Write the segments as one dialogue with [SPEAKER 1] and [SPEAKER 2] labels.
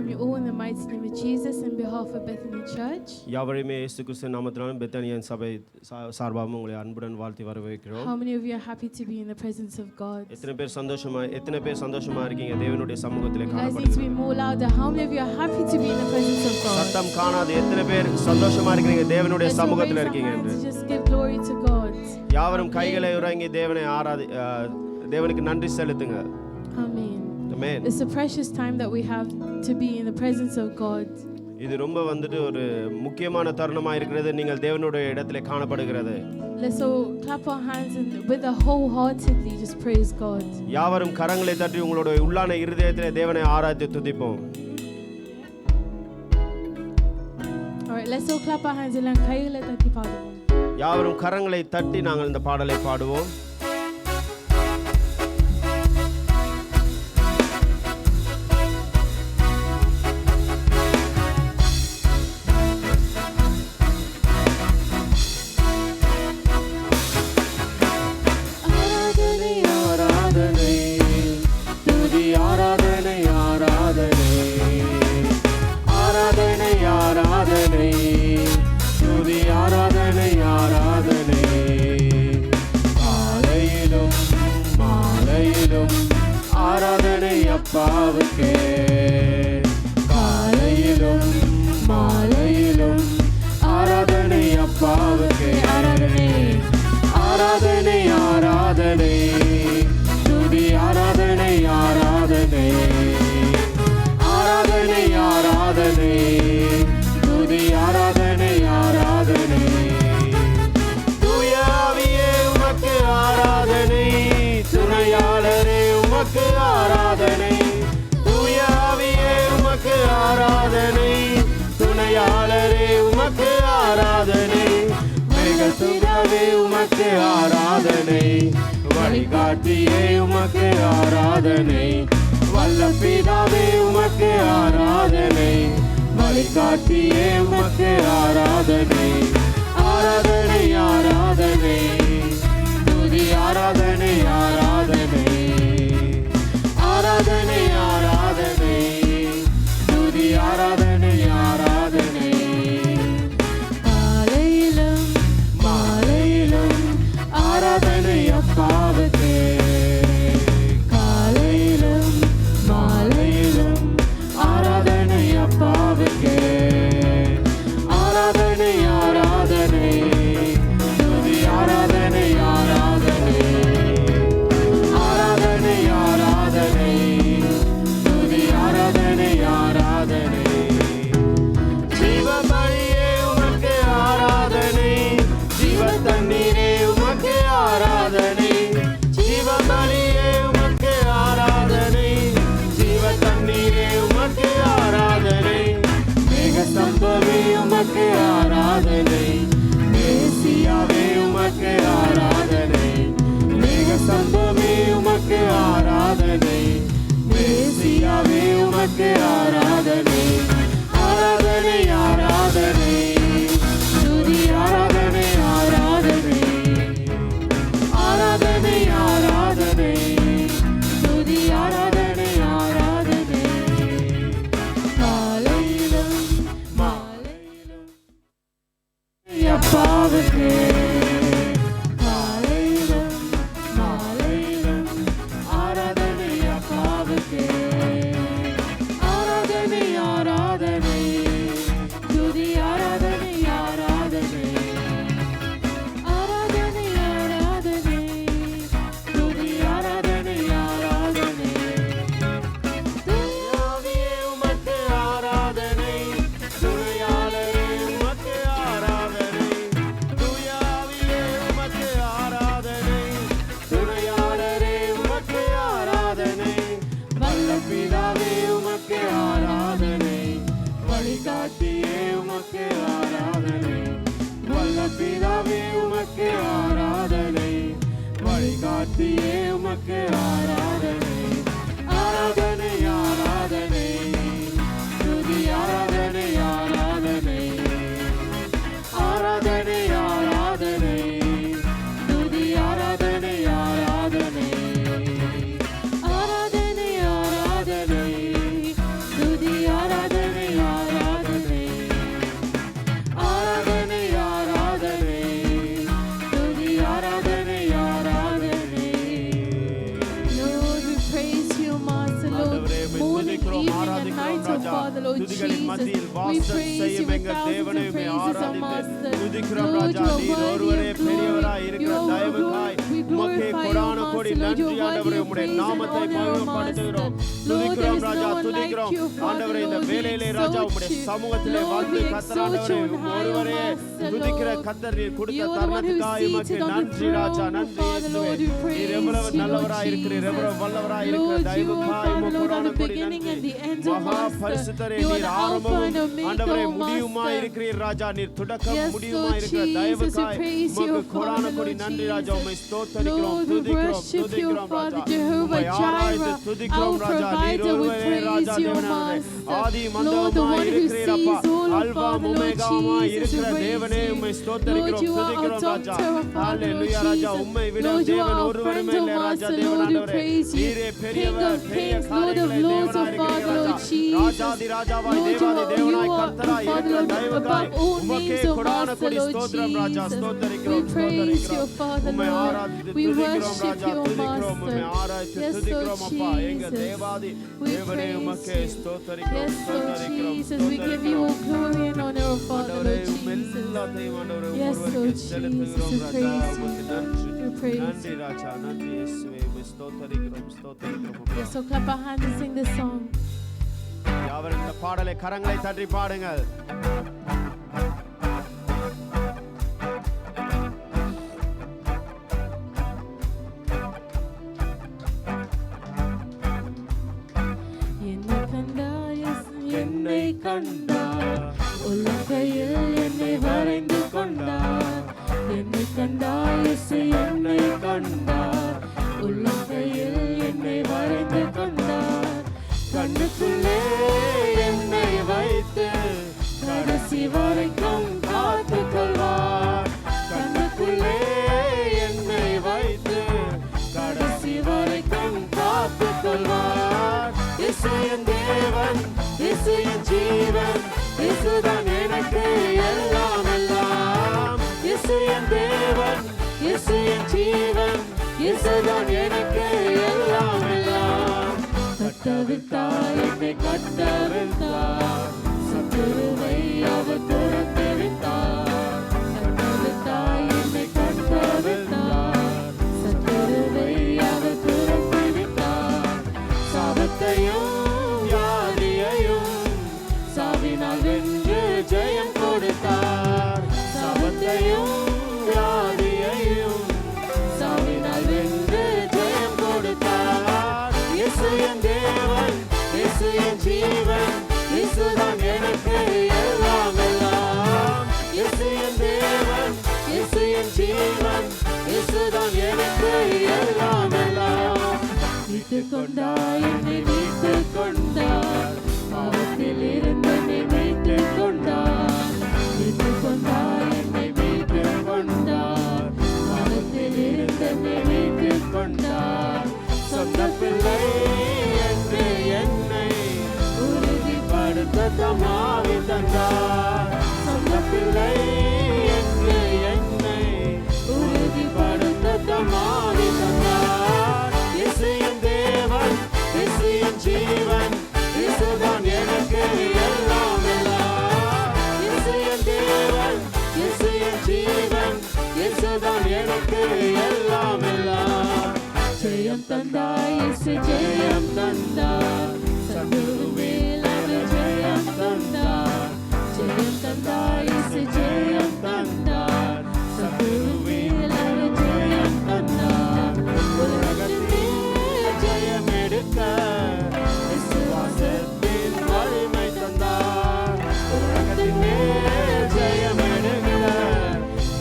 [SPEAKER 1] welcome you all in the mighty name of Jesus on behalf of Bethany Church.
[SPEAKER 2] யாவரையுமே இயேசு கிறிஸ்து நாமத்தினாலும் பெத்தானியன் சபை சார்பாகவும் உங்களை அன்புடன் வாழ்த்தி வரவேற்கிறோம்.
[SPEAKER 1] How many of you are happy to be in the presence of God?
[SPEAKER 2] எத்தனை பேர் சந்தோஷமா இருக்கீங்க தேவனுடைய சமூகத்திலே
[SPEAKER 1] You guys need to
[SPEAKER 2] காணப்படுறீங்க?
[SPEAKER 1] be more louder. How many of you are happy to be in the presence of God?
[SPEAKER 2] சத்தம் காணாது எத்தனை பேர் சந்தோஷமா இருக்கீங்க தேவனுடைய
[SPEAKER 1] Let's all raise
[SPEAKER 2] சமூகத்திலே
[SPEAKER 1] our
[SPEAKER 2] இருக்கீங்க
[SPEAKER 1] hands
[SPEAKER 2] என்று.
[SPEAKER 1] to just give glory to God.
[SPEAKER 2] யாவரும் கைகளை உயர்த்தி தேவனுக்கு நன்றி செலுத்துங்க.
[SPEAKER 1] Amen.
[SPEAKER 2] Amen.
[SPEAKER 1] It's a precious time that we have to be in the presence of God.
[SPEAKER 2] இது ரொம்ப ஒரு முக்கியமான தருணமா இருக்கிறது. நீங்கள் தேவனுடைய இடத்திலே காணப்படுகிறது.
[SPEAKER 1] Let's all clap our hands and with a wholeheartedly just praise God.
[SPEAKER 2] யாவரும் கரங்களை தட்டி உங்களுடைய உள்ளான இருதயத்திலே தேவனை ஆராதித்து துதிப்போம்.
[SPEAKER 1] All right, let's all clap our hands and கைகளை தட்டி பாடுவோம்.
[SPEAKER 2] யாவரும் கரங்களை தட்டி நாங்கள் இந்த பாடலை பாடுவோம்.
[SPEAKER 3] அப்பாவுக்கே காலையிலும் மாலையிலும் ஆராதனை அப்பாவுக்கே ஆராதனை ஆராதனை ஆராதனை துதி ஆராதனை ஆராதனை ஆராதனை ஆராதனை துதி ஆராதனை ஆராதனை தூய ஆவியே உமக்கு ஆராதனை துணையாளரே உமக்கு ஆராதனை தூய ஆவியே உமக்கு ஆராதனை துணையாளரே உமக்கு ஆராதனை மேகசுதாவே உமக்கு ஆராதனை வழிகாட்டியே உமக்கு ஆராதனை வல்ல பிதாவே உமக்கு ஆராதனை வழிகாட்டியே உமக்கு ஆராதனை ஆராதனை ஆராதனை துதி ஆராதனை ஆராதனை ஆராதனை ஆராதனை துதி ஆராதனை ஆராதனை காலையிலும் மாலையிலும் ஆராதனை அப்பாவுக்கே காலையிலும் மாலையிலும் ஆராதனை அப்பாவுக்கே ஆராதனை ஆராதனை துதி ஆராதனை ஆராதனை ஆராதனை ஆராதனை துதி ஆராதனை ஆராதனை ஜீவபலியே உமக்கு ஆராதனை ஜீவ தண்ணீரே உமக்கு ஆராதனை ஜீவபலியே உமக்கு ஆராதனை ஜீவ தண்ணீரே உமக்கு ஆராதனை மேக சம்பவே உமக்கு ஆராதனை மேசியாவே உமக்கு ஆராதனை மேக சம்பவே உமக்கு ஆராதனை மேசியாவே உமக்கு ஆராதனை ஆராதனை ஆராதனை துதி ஆராதனை ஆராதனை ஆராதனை ஆராதனை துதி ஆராதனை ஆராதனை காலையிலும் மாலையிலும் அப்பாவுக்கே காலையிலும் மாலையிலும் ஆராதனை அப்பாவுக்கே ஆராதனை ஆராதனை துதி ஆராதனை ஆராதனை ஆராதனை ஆராதனை துதி ஆராதனை ஆராதனை துதியாவியே உமக்கு ஆராதனை துணையாளரே உமக்கு ஆராதனை துதியாவியே உமக்கு ஆராதனை துணையாளரே உமக்கு ஆராதனை வல்ல பிதாவே உமக்கு ஆராதனை வழிகாட்டியே உமக்கு ஆராதனை வல்ல பிதாவே உமக்கு ஆராதனை வழிகாட்டியே உமக்கு ஆராதனை ஆராதனை ஆராதனை துதி ஆராதனை ஆராதனை ஆராதனை ஆராதனை துதி ஆராதனை ஆராதனை ஆராதனை ஆராதனை துதி ஆராதனை
[SPEAKER 2] ஆவிகளின்
[SPEAKER 1] Jesus.
[SPEAKER 2] மத்தியில்
[SPEAKER 1] We
[SPEAKER 2] வாசம்
[SPEAKER 1] praise you
[SPEAKER 2] செய்யும்
[SPEAKER 1] with
[SPEAKER 2] எங்கள்
[SPEAKER 1] thousands
[SPEAKER 2] தேவனை
[SPEAKER 1] of
[SPEAKER 2] உம்மை
[SPEAKER 1] praises, our
[SPEAKER 2] ஆராதித்து
[SPEAKER 1] Master.
[SPEAKER 2] துதிக்கிறோம்
[SPEAKER 1] Lord,
[SPEAKER 2] ராஜா.
[SPEAKER 1] you are
[SPEAKER 2] நீர்
[SPEAKER 1] worthy
[SPEAKER 2] ஒருவரே
[SPEAKER 1] of glory.
[SPEAKER 2] பெரியவராய் இருக்கிற
[SPEAKER 1] You are
[SPEAKER 2] தயவுக்காய்
[SPEAKER 1] we
[SPEAKER 2] உமக்கே
[SPEAKER 1] glorify you,
[SPEAKER 2] கொடான கோடி
[SPEAKER 1] Master. Lord, you
[SPEAKER 2] நன்றி
[SPEAKER 1] are
[SPEAKER 2] ஆண்டவரே.
[SPEAKER 1] worthy of
[SPEAKER 2] உம்முடைய
[SPEAKER 1] praise and
[SPEAKER 2] நாமத்தை
[SPEAKER 1] honor, our
[SPEAKER 2] மகிமைப்படுத்துகிறோம்.
[SPEAKER 1] Master. Lord, there
[SPEAKER 2] துதிக்கிறோம்
[SPEAKER 1] is
[SPEAKER 2] Raja,
[SPEAKER 1] no one like
[SPEAKER 2] துதிக்கிறோம்
[SPEAKER 1] you, Father.
[SPEAKER 2] ஆண்டவரே. இந்த
[SPEAKER 1] Lord, we
[SPEAKER 2] வேளையிலே ராஜா
[SPEAKER 1] exalt
[SPEAKER 2] உம்முடைய
[SPEAKER 1] you.
[SPEAKER 2] சமூகத்திலே
[SPEAKER 1] Lord,
[SPEAKER 2] வந்து
[SPEAKER 1] we
[SPEAKER 2] கர்த்தர்
[SPEAKER 1] exalt
[SPEAKER 2] ஆண்டவரே
[SPEAKER 1] you on high, O
[SPEAKER 2] ஒருவரே
[SPEAKER 1] Master,
[SPEAKER 2] துதிக்கிற
[SPEAKER 1] Lord.
[SPEAKER 2] கர்த்தர் நீர் கொடுத்த
[SPEAKER 1] You are the one who is
[SPEAKER 2] தருணத்துக்காய் உமக்கு
[SPEAKER 1] seated on the
[SPEAKER 2] நன்றி ராஜா.
[SPEAKER 1] throne,
[SPEAKER 2] நன்றி
[SPEAKER 1] Father,
[SPEAKER 2] இயேசுவே.
[SPEAKER 1] Lord, we
[SPEAKER 2] நீர்
[SPEAKER 1] praise
[SPEAKER 2] எவ்வளவு
[SPEAKER 1] you,
[SPEAKER 2] நல்லவராய் இருக்கிறீர்,
[SPEAKER 1] Lord
[SPEAKER 2] எவ்வளவு
[SPEAKER 1] Jesus.
[SPEAKER 2] வல்லவராய் இருக்கிற
[SPEAKER 1] Lord, you are
[SPEAKER 2] தயவுக்காய்
[SPEAKER 1] Father,
[SPEAKER 2] உமக்கு
[SPEAKER 1] Lord,
[SPEAKER 2] கொடான
[SPEAKER 1] are the
[SPEAKER 2] கோடி
[SPEAKER 1] beginning and
[SPEAKER 2] நன்றி.
[SPEAKER 1] the end, O
[SPEAKER 2] மகா
[SPEAKER 1] Master.
[SPEAKER 2] பரிசுத்தரே,
[SPEAKER 1] You are
[SPEAKER 2] நீர்
[SPEAKER 1] the Alpha
[SPEAKER 2] ஆரம்பமும்
[SPEAKER 1] and Omega,
[SPEAKER 2] ஆண்டவரே
[SPEAKER 1] O
[SPEAKER 2] முடிவுமாய்
[SPEAKER 1] Master.
[SPEAKER 2] இருக்கிறீர் ராஜா. நீர் தொடக்கம்
[SPEAKER 1] Yes,
[SPEAKER 2] முடிவுமாய்
[SPEAKER 1] Lord
[SPEAKER 2] இருக்கிற
[SPEAKER 1] Jesus, we
[SPEAKER 2] தயவுக்காய்
[SPEAKER 1] praise you,
[SPEAKER 2] உமக்கு கொடான
[SPEAKER 1] Father,
[SPEAKER 2] கோடி
[SPEAKER 1] Lord
[SPEAKER 2] நன்றி ராஜா. உம்மை
[SPEAKER 1] Jesus.
[SPEAKER 2] ஸ்தோத்தரிக்கிறோம்,
[SPEAKER 1] Lord, we
[SPEAKER 2] துதிக்கிறோம்,
[SPEAKER 1] worship you,
[SPEAKER 2] துதிக்கிறோம்
[SPEAKER 1] Father
[SPEAKER 2] ராஜா.
[SPEAKER 1] Jehovah
[SPEAKER 2] உம்மை ஆராய்ந்து
[SPEAKER 1] Jireh,
[SPEAKER 2] துதிக்கிறோம்
[SPEAKER 1] our
[SPEAKER 2] ராஜா. நீர்
[SPEAKER 1] provider, we
[SPEAKER 2] ஒருவரே ராஜா
[SPEAKER 1] praise you,
[SPEAKER 2] தேவனானவரே.
[SPEAKER 1] Master.
[SPEAKER 2] Aadhi
[SPEAKER 1] Lord, the
[SPEAKER 2] மந்தமாய்
[SPEAKER 1] one who
[SPEAKER 2] இருக்கிறீர் அப்பா.
[SPEAKER 1] sees all,
[SPEAKER 2] alpha
[SPEAKER 1] Father, Lord
[SPEAKER 2] ஒமேகாவாய்
[SPEAKER 1] Jesus,
[SPEAKER 2] இருக்கிற
[SPEAKER 1] we
[SPEAKER 2] தேவனே
[SPEAKER 1] praise
[SPEAKER 2] உம்மை
[SPEAKER 1] you.
[SPEAKER 2] ஸ்தோத்தரிக்கிறோம்,
[SPEAKER 1] Lord, you are our
[SPEAKER 2] துதிக்கிறோம் ராஜா.
[SPEAKER 1] doctor, Father, Lord
[SPEAKER 2] ஹalleluya ராஜா.
[SPEAKER 1] Jesus.
[SPEAKER 2] உம்மை விட
[SPEAKER 1] Lord, you are
[SPEAKER 2] தேவன்
[SPEAKER 1] our
[SPEAKER 2] ஒருவருமே
[SPEAKER 1] friend, O
[SPEAKER 2] இல்லை ராஜா
[SPEAKER 1] Master. Lord, we
[SPEAKER 2] தேவனானவரே.
[SPEAKER 1] praise you.
[SPEAKER 2] நீரே
[SPEAKER 1] King
[SPEAKER 2] பெரியவர்,
[SPEAKER 1] of
[SPEAKER 2] பெரிய
[SPEAKER 1] kings, Lord of
[SPEAKER 2] காரியங்களை
[SPEAKER 1] lords, O
[SPEAKER 2] தேவனாய்
[SPEAKER 1] Father,
[SPEAKER 2] இருக்கிறீர்
[SPEAKER 1] Lord
[SPEAKER 2] ராஜா.
[SPEAKER 1] Jesus.
[SPEAKER 2] ராஜாதி ராஜாவாய்
[SPEAKER 1] Lord,
[SPEAKER 2] தேவாதி
[SPEAKER 1] you
[SPEAKER 2] தேவனாய்
[SPEAKER 1] are,
[SPEAKER 2] கர்த்தராய்
[SPEAKER 1] Father,
[SPEAKER 2] இருக்கிற
[SPEAKER 1] Lord,
[SPEAKER 2] தயவுக்காய்
[SPEAKER 1] above all
[SPEAKER 2] உமக்கே
[SPEAKER 1] names, O
[SPEAKER 2] கொடான
[SPEAKER 1] Master,
[SPEAKER 2] கொடி
[SPEAKER 1] Lord
[SPEAKER 2] ஸ்தோத்திரம் ராஜா.
[SPEAKER 1] Jesus. We
[SPEAKER 2] ஸ்தோத்தரிக்கிறோம்,
[SPEAKER 1] praise you,
[SPEAKER 2] ஸ்தோத்தரிக்கிறோம்.
[SPEAKER 1] Father,
[SPEAKER 2] உம்மை
[SPEAKER 1] Lord.
[SPEAKER 2] ஆராதித்து
[SPEAKER 1] We
[SPEAKER 2] துதிக்கிறோம்
[SPEAKER 1] worship
[SPEAKER 2] ராஜா.
[SPEAKER 1] you,
[SPEAKER 2] துதிக்கிறோம், உம்மை
[SPEAKER 1] Master.
[SPEAKER 2] ஆராய்த்து
[SPEAKER 1] Yes, Lord
[SPEAKER 2] துதிக்கிறோம் அப்பா. எங்கள்
[SPEAKER 1] Jesus.
[SPEAKER 2] தேவாதி
[SPEAKER 1] We
[SPEAKER 2] தேவனே
[SPEAKER 1] praise
[SPEAKER 2] உமக்கே
[SPEAKER 1] you.
[SPEAKER 2] ஸ்தோத்தரிக்கிறோம்,
[SPEAKER 1] Yes, Lord
[SPEAKER 2] ஸ்தோத்தரிக்கிறோம்,
[SPEAKER 1] Jesus. We give you
[SPEAKER 2] ஸ்தோத்தரிக்கிறோம்.
[SPEAKER 1] all glory and honor, O Father,
[SPEAKER 2] ஆண்டவரே,
[SPEAKER 1] Lord
[SPEAKER 2] உம்மை
[SPEAKER 1] Jesus.
[SPEAKER 2] எல்லாத்தையும் ஆண்டவரே
[SPEAKER 1] Yes,
[SPEAKER 2] ஒருவருக்கே
[SPEAKER 1] Lord
[SPEAKER 2] செலுத்துகிறோம்
[SPEAKER 1] Jesus, we
[SPEAKER 2] Raja.
[SPEAKER 1] praise you.
[SPEAKER 2] உமக்கு நன்றி.
[SPEAKER 1] We praise
[SPEAKER 2] நன்றி
[SPEAKER 1] you.
[SPEAKER 2] ராஜா, நன்றி இயேசுவே. உம்மை ஸ்தோத்தரிக்கிறோம், ஸ்தோத்தரிக்கிறோம் அப்பா.
[SPEAKER 1] Yes, so clap our hands and sing this song.
[SPEAKER 2] யாவரும் இந்த பாடலை கரங்களை தட்டி பாடுங்கள்.
[SPEAKER 1] என்னை கண்டாய், yes,
[SPEAKER 2] என்னை கண்டார்,
[SPEAKER 1] உள்ளங்கையில் என்னை வரைந்து கொண்டார். என்னை கண்டாய், yes,
[SPEAKER 2] என்னை கண்டார்,
[SPEAKER 1] உள்ளங்கையில் என்னை வரைந்து கொண்டார்.
[SPEAKER 2] கண்ணுக்குள்ளே என்னை வைத்து கடைசி வரைக்கும் காத்துக் கொள்வார். கண்ணுக்குள்ளே என்னை வைத்து கடைசி வரைக்கும் காத்துக் கொள்வார். இயேசு என் தேவன், இயேசு என் ஜீவன், இயேசுதான் எனக்கு எல்லாம் எல்லாம். இயேசு என் தேவன், இயேசு என் ஜீவன், இயேசுதான் எனக்கு எல்லாம் எல்லாம். கட்டவிழ்த்தார், என்னை கட்டவிழ்த்தார், சத்துருவை அவர் துரத்தி விட்டார். கட்டவிழ்த்தார், என்னை கட்டவிழ்த்தார், சத்துருவை அவர் துரத்தி விட்டார். சாபத்தையும் வியாதியையும் சாவினால் வென்று ஜெயம் கொடுத்தார். சாபத்தையும் வியாதியையும் சாவினால் வென்று ஜெயம் கொடுத்தார். இயேசு என் தேவன், இயேசு என் ஜீவன், இயேசுதான் எனக்கு எல்லாம் எல்லாம். இயேசு என் தேவன், இயேசு என் ஜீவன், இயேசுதான் எனக்கு எல்லாம் எல்லாம். மீட்டுக் கொண்டார், என்னை மீட்டுக் கொண்டார், பாவத்தில் இருந்து என்னை மீட்டுக் கொண்டார். மீட்டுக் கொண்டார், என்னை மீட்டுக் கொண்டார், பாவத்தில் இருந்து என்னை மீட்டுக் கொண்டார். சொந்த பிள்ளை என்று என்னை உறுதிப்படுத்த தமாவி தந்தார். சொந்த பிள்ளை என்று என்னை உறுதிப்படுத்த தமாவி தந்தார். இயேசு என் தேவன், இயேசு என் ஜீவன், இயேசுதான் எனக்கு எல்லாம் எல்லாம். இயேசு என் தேவன், இயேசு என் ஜீவன், இயேசுதான் எனக்கு எல்லாம் எல்லாம். ஜெயம் தந்தாய், இயேசு ஜெயம் தந்தார், சத்துருவில் அவர் ஜெயம் தந்தார். ஜெயம் தந்தாய், இயேசு ஜெயம் தந்தார், சத்துருவில் அவர் ஜெயம் தந்தார். உலகத்தின் மேல் ஜெயம் எடுக்க விசுவாசத்தின் வலிமை தந்தார். உலகத்தின் மேல் ஜெயம் எடுக்க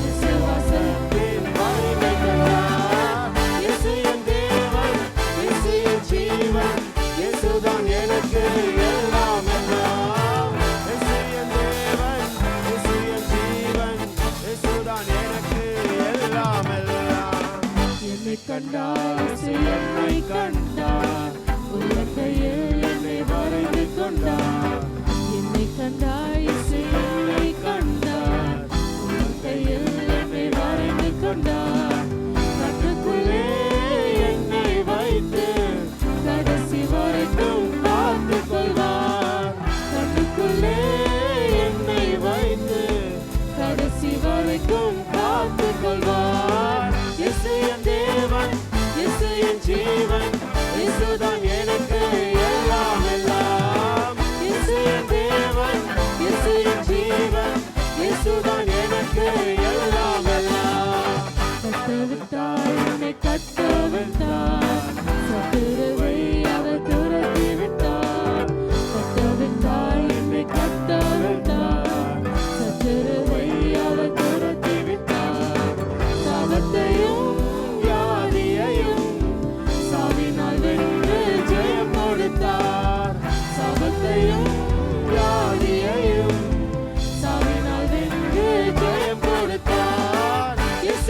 [SPEAKER 2] விசுவாசத்தின் வலிமை தந்தார். இயேசு என் தேவன், இயேசு என் ஜீவன், இயேசுதான் எனக்கு எல்லாம் எல்லாம். இயேசு என் தேவன், இயேசு என் ஜீவன், இயேசுதான் எனக்கு எல்லாம் எல்லாம். என்னை கண்டார், இயேசு என்னை கண்டார், உள்ளங்கையில் என்னை வரைந்து கொண்டார். என்னை கண்டார், இயேசு என்னை கண்டார், உள்ளங்கையில் என்னை வரைந்து கொண்டார். கண்ணுக்குள்ளே என்னை வைத்து கடைசி வரைக்கும் காத்துக் கொள்வார். கண்ணுக்குள்ளே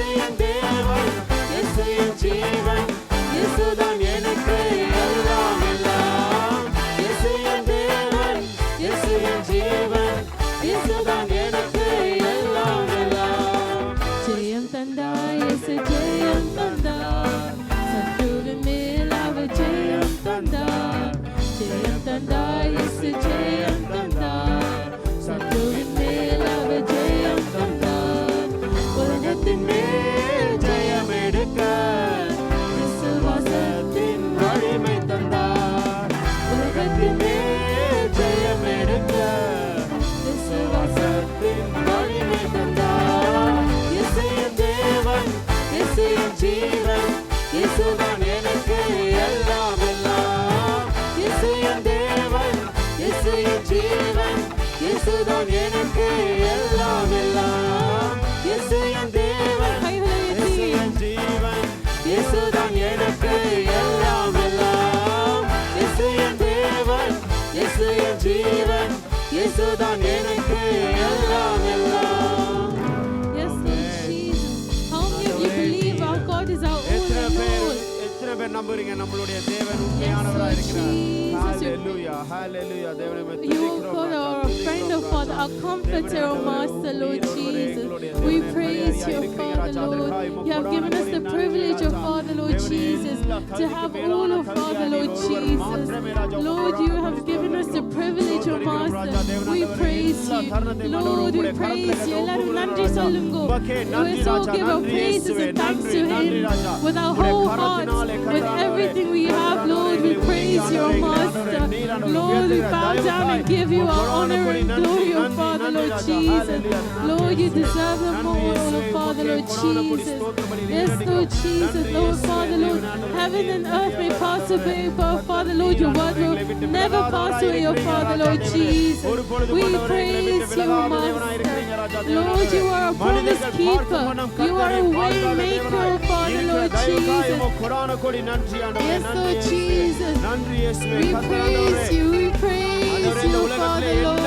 [SPEAKER 3] இயேசு என் தேவன், இயேசு என் ஜீவன், இயேசுதான் எனக்கு எல்லாம் எல்லாம். இயேசு என் தேவன், இயேசு என் ஜீவன், இயேசுதான் எனக்கு எல்லாம் எல்லாம்.
[SPEAKER 1] ஜெயம் தந்தார் இயேசு ஜெயம் தந்தார், சத்துருவின் மேல் அவர் ஜெயம் தந்தார். ஜெயம் தந்தார் இயேசு ஜெயம் தந்தார், சத்துருவின் மேல் அவர் ஜெயம் தந்தார். உலகத்தின் மேல்
[SPEAKER 3] ஜெயம் எடுக்க விசுவாசத்தின் வலிமை தந்தார். உலகத்தின் மேல் ஜெயம் எடுக்க விசுவாசத்தின் வலிமை தந்தார். இயேசு என் தேவன், இயேசு என் ஜீவன், இயேசுதான் எனக்கு எல்லாம் எல்லாம். இயேசு என் தேவன், இயேசு என் ஜீவன், இயேசுதான் எனக்கு எல்லாம் எல்லாம். இயேசு என் தேவன், இயேசு என் ஜீவன், இயேசுதான் எனக்கு எல்லாம் எல்லாம். இயேசு என் தேவன், இயேசு என் ஜீவன், இயேசுதான் எனக்கு எல்லாம் எல்லாம்.
[SPEAKER 1] Yes, Lord Jesus. How many of you believe our God is our all
[SPEAKER 2] எத்தனை
[SPEAKER 1] and
[SPEAKER 2] பேர்
[SPEAKER 1] all?
[SPEAKER 2] எத்தனை பேர் நம்புறீங்க நம்மளுடைய தேவன் உண்மையானவராக
[SPEAKER 1] Yes,
[SPEAKER 2] இருக்கிறார்?
[SPEAKER 1] Lord Jesus.
[SPEAKER 2] ஹalleluya hallelujah. தேவனை உம்மை
[SPEAKER 1] You,
[SPEAKER 2] துதிக்கிறோம்
[SPEAKER 1] God,
[SPEAKER 2] Raja,
[SPEAKER 1] are a friend of
[SPEAKER 2] துதிக்கிறோம்
[SPEAKER 1] Father,
[SPEAKER 2] Raja.
[SPEAKER 1] our comforter, our master, Lord Jesus. We praise you, Father, Lord. You have given us the privilege of Father, Lord Jesus, to have all of Father, Lord Jesus. Lord, you have given us the privilege of Master. We praise you. Lord, we praise you. எல்லாரும் நன்றி சொல்லுங்க. We so give our praises and thanks to Him with our whole hearts, with everything we have, Lord. We praise you, our Master. Lord, we bow down and give you our honor and glory, O Father, Lord Jesus. Lord, you deserve them all, O Father, Lord Jesus. Yes, Lord Jesus, Lord, Father, Lord, heaven and earth may pass away, but Father, Lord, your word will never pass away, O Father, Lord Jesus. We praise you, Master. Lord, you are a promise keeper. You are a way maker, O Father, Lord Jesus. Yes, Lord Jesus. We praise you, we praise you, Father, Lord.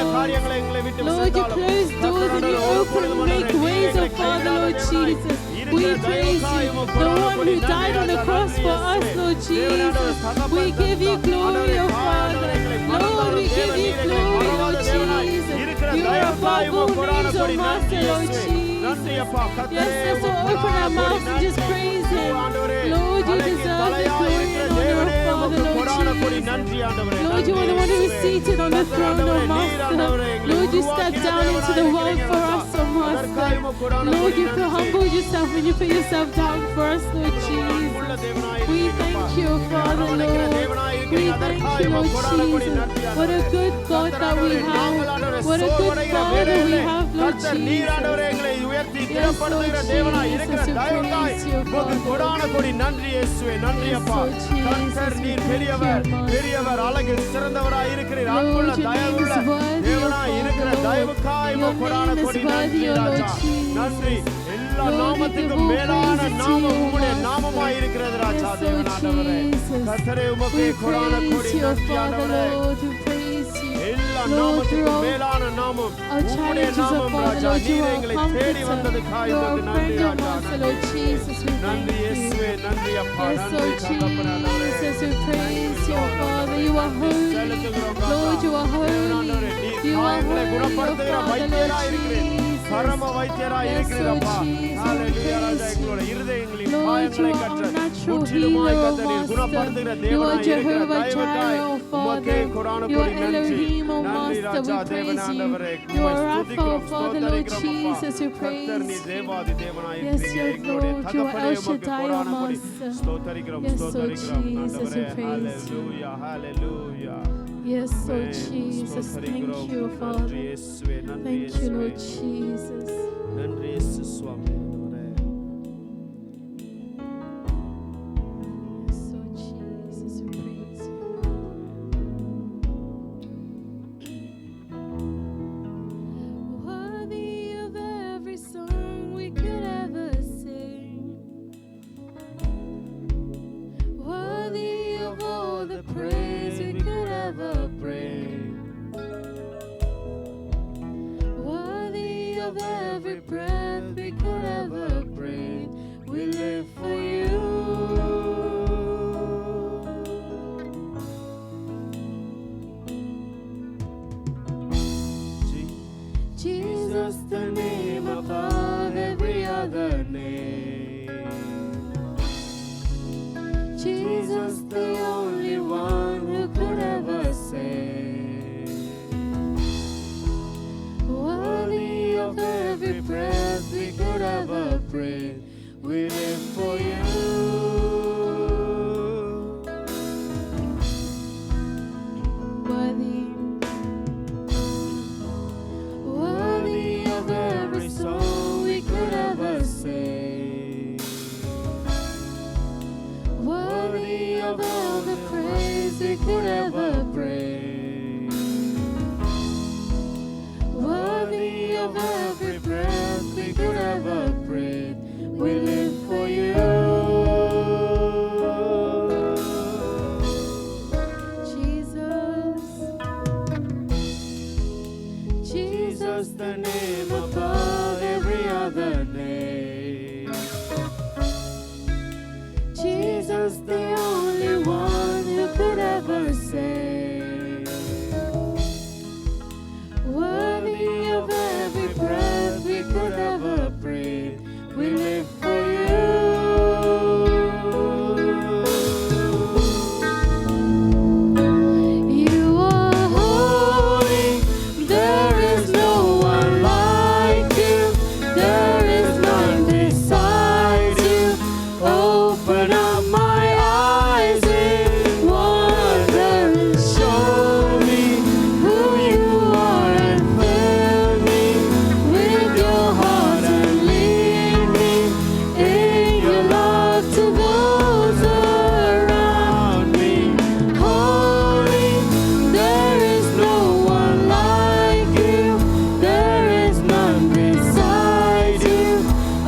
[SPEAKER 1] Lord, you close doors and you open and make ways, oh Father, Lord Jesus. We praise you, the one who died on the cross for us, Lord Jesus. We give you glory, oh Father. Lord, we give you glory, Lord Jesus. You are above all names, oh Master, Lord Jesus. Yes, let's all open our mouths and just praise Him. Lord, you deserve the glory and honor, oh Father, Lord Jesus. Lord, you are the one who is seated on the throne, oh Master. Lord, you stepped down into the world for us, oh Master. Lord, you humbled yourself and you put yourself down for us, Lord Jesus. We thank you, Father, Lord. We thank you, Lord Jesus. What a good God that we have. What a good Father we have, Lord Jesus.
[SPEAKER 2] உயர்த்தி திறப்படுகிற தேவனாய் இருக்கிற தயவுக்காய் உமக்கு கொடான கொடி நன்றி இயேசுவே. நன்றி அப்பா. கர்த்தர் நீர் பெரியவர், பெரியவர், அழகில் சிறந்தவராய் இருக்கிறீர். அன்புள்ள தயவுள்ள தேவனாய் இருக்கிற தயவுக்காய் உமக்கு கொடான கொடி நன்றி ராஜா. நன்றி. எல்லா நாமத்துக்கும் மேலான நாமம் உம்முடைய நாமமாய் இருக்கிறது ராஜா. தேவனானவரே கர்த்தரே உமக்கு கொடான கொடி நன்றி ஆண்டவரே. எல்லா நாமத்துக்கும் மேலான நாமம் உம்முடைய நாமம் ராஜா. நீர் எங்களை தேடி வந்ததுக்காய் உமக்கு நன்றி ராஜா. நன்றி இயேசுவே. நன்றி அப்பா. நன்றி தகப்பனானவரே. செலுத்துகிறோம்
[SPEAKER 1] Lord, you are holy. You are holy,
[SPEAKER 2] குணப்படுத்துகிற
[SPEAKER 1] Father,
[SPEAKER 2] வைத்தியராய்
[SPEAKER 1] Lord
[SPEAKER 2] இருக்கிறீர். பரம வைத்தியராய் இருக்கிறீரப்பா. ஹalleluya ராஜா. எங்களுடைய இருதயங்களின் காயங்களை கற்ற முற்றிலுமாய் கர்த்தர் குணப்படுத்துகிற தேவனாய் இருக்கிற தயவுக்காய் உமக்கே கொடான கொடி நன்றி. நன்றி ராஜா. தேவனானவரே உம்மை ஸ்துதிக்கிறோம், ஸ்தோத்திரிக்கிறோம் அப்பா. கர்த்தர் நீ தேவாதி தேவனாய் இருக்கிறீர். எங்களுடைய தகப்பனே உமக்கு கொடான கொடி ஸ்தோத்திரிக்கிறோம், ஸ்தோத்திரிக்கிறோம் ஆண்டவரே. ஹalleluya ஹalleluya.
[SPEAKER 1] Yes, Lord Jesus. Thank you, Father. Thank you, Lord Jesus.
[SPEAKER 2] நன்றி இயேசு சுவாமி.
[SPEAKER 1] Yes, Lord Jesus, we praise you. Worthy of every song we could ever sing. Worthy of all the praise we could ever bring. Worthy of every breath we could ever
[SPEAKER 3] we live for you. Jesus, the name above every other name. Jesus, the only one who could ever save. Worthy of every breath we could ever breathe, we live for you.
[SPEAKER 1] Worthy,
[SPEAKER 3] Worthy of every soul we could ever save. Worthy of all the praise we could ever bring. Worthy of every breath we could ever breathe, we live for you.
[SPEAKER 1] Jesus.
[SPEAKER 3] Jesus, the name above every other name. Jesus, the only one who could ever save. Worthy of every breath we could ever breathe, we live for you. You are holy, there is no one like you, there is none beside you. Open up my eyes in wonder and show me who you are, and fill me with your heart and lead me in your love to those around me. Holy, there is no one like you, there is none beside you.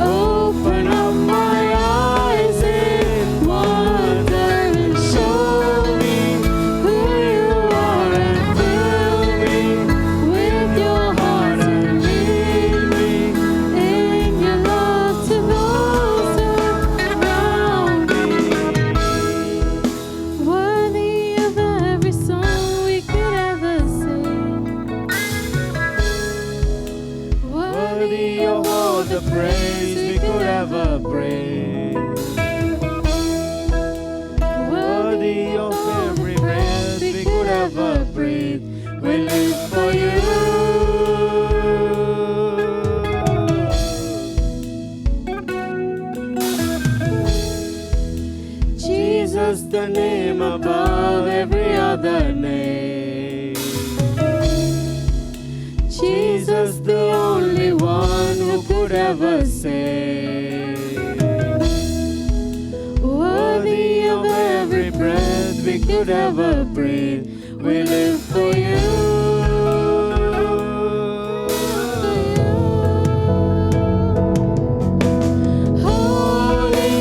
[SPEAKER 3] Open up my eyes in wonder and show me who you are, and fill me with your heart and lead me in your love to those around me. Worthy of every song we could ever sing. Worthy of all the praise we could ever bring. Worthy of every breath we could ever breathe, we live for you. Jesus, the name above every other name. Jesus, the only one who could ever save. Worthy of every breath we could ever breathe, we live for you. Holy,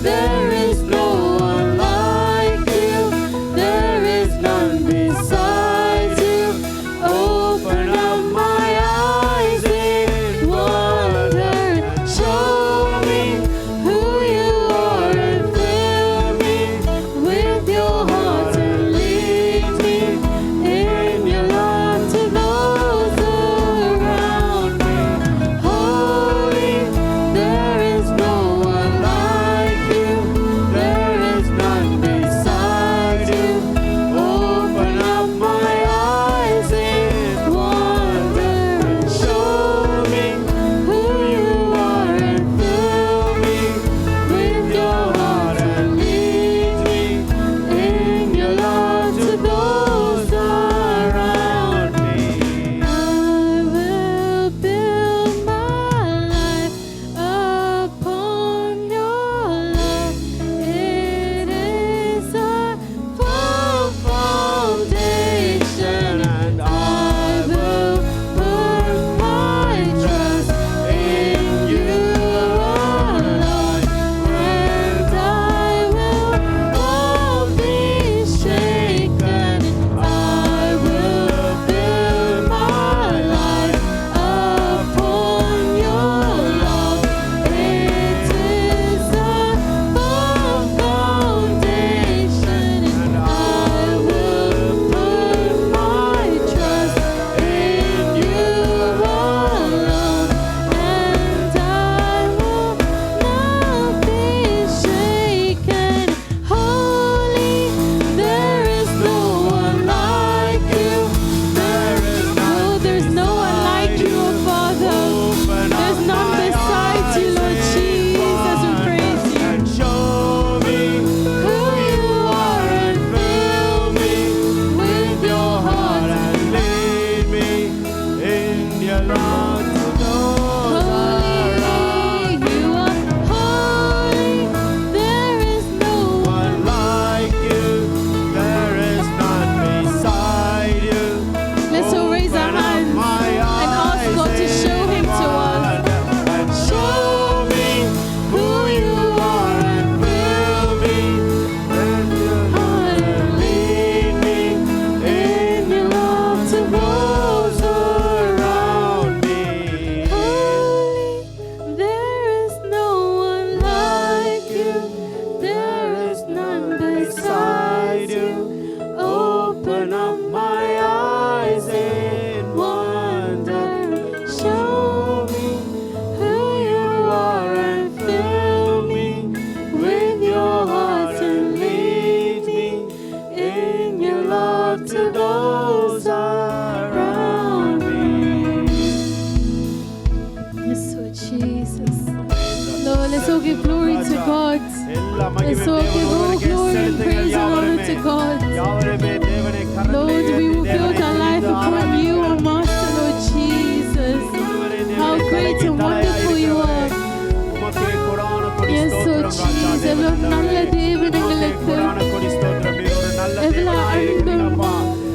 [SPEAKER 3] there is no one like you, there is none beside you. Open up my eyes in wonder and show me who you are, and fill me with your heart and lead me in your
[SPEAKER 1] God.
[SPEAKER 2] எல்லா
[SPEAKER 1] And
[SPEAKER 2] மகிமை
[SPEAKER 1] so give
[SPEAKER 2] தேவன்
[SPEAKER 1] all
[SPEAKER 2] ஒருவருக்கே
[SPEAKER 1] glory and
[SPEAKER 2] செலுத்துங்கள்
[SPEAKER 1] praise and honor
[SPEAKER 2] யாவருமே
[SPEAKER 1] to God.
[SPEAKER 2] யாவருமே தேவனை கரத்திலே
[SPEAKER 1] Lord, we
[SPEAKER 2] ஏந்தி
[SPEAKER 1] will build
[SPEAKER 2] தேவனை
[SPEAKER 1] our life
[SPEAKER 2] துதித்து
[SPEAKER 1] upon you, our
[SPEAKER 2] ஆராதிங்கள்.
[SPEAKER 1] Master, Lord Jesus.
[SPEAKER 2] ஒருவரே
[SPEAKER 1] How
[SPEAKER 2] தேவனை
[SPEAKER 1] great
[SPEAKER 2] தலைக்கு
[SPEAKER 1] and
[SPEAKER 2] தலையாய்
[SPEAKER 1] wonderful you
[SPEAKER 2] இருக்கிறவரே,
[SPEAKER 1] are.
[SPEAKER 2] உமக்கே கொடான கொடி
[SPEAKER 1] Yes, Lord
[SPEAKER 2] ஸ்தோத்திரம் ராஜா
[SPEAKER 1] Jesus.
[SPEAKER 2] தேவன்
[SPEAKER 1] Lord, நல்ல
[SPEAKER 2] ஆண்டவரே.
[SPEAKER 1] தேவன்
[SPEAKER 2] உமக்கே
[SPEAKER 1] எங்களுக்கு.
[SPEAKER 2] கொடான கொடி ஸ்தோத்திரம். நீர் ஒரு நல்ல
[SPEAKER 1] எவ்வளவு
[SPEAKER 2] தேவனாய்
[SPEAKER 1] அன்பு.
[SPEAKER 2] இருக்கிறீங்கப்பா.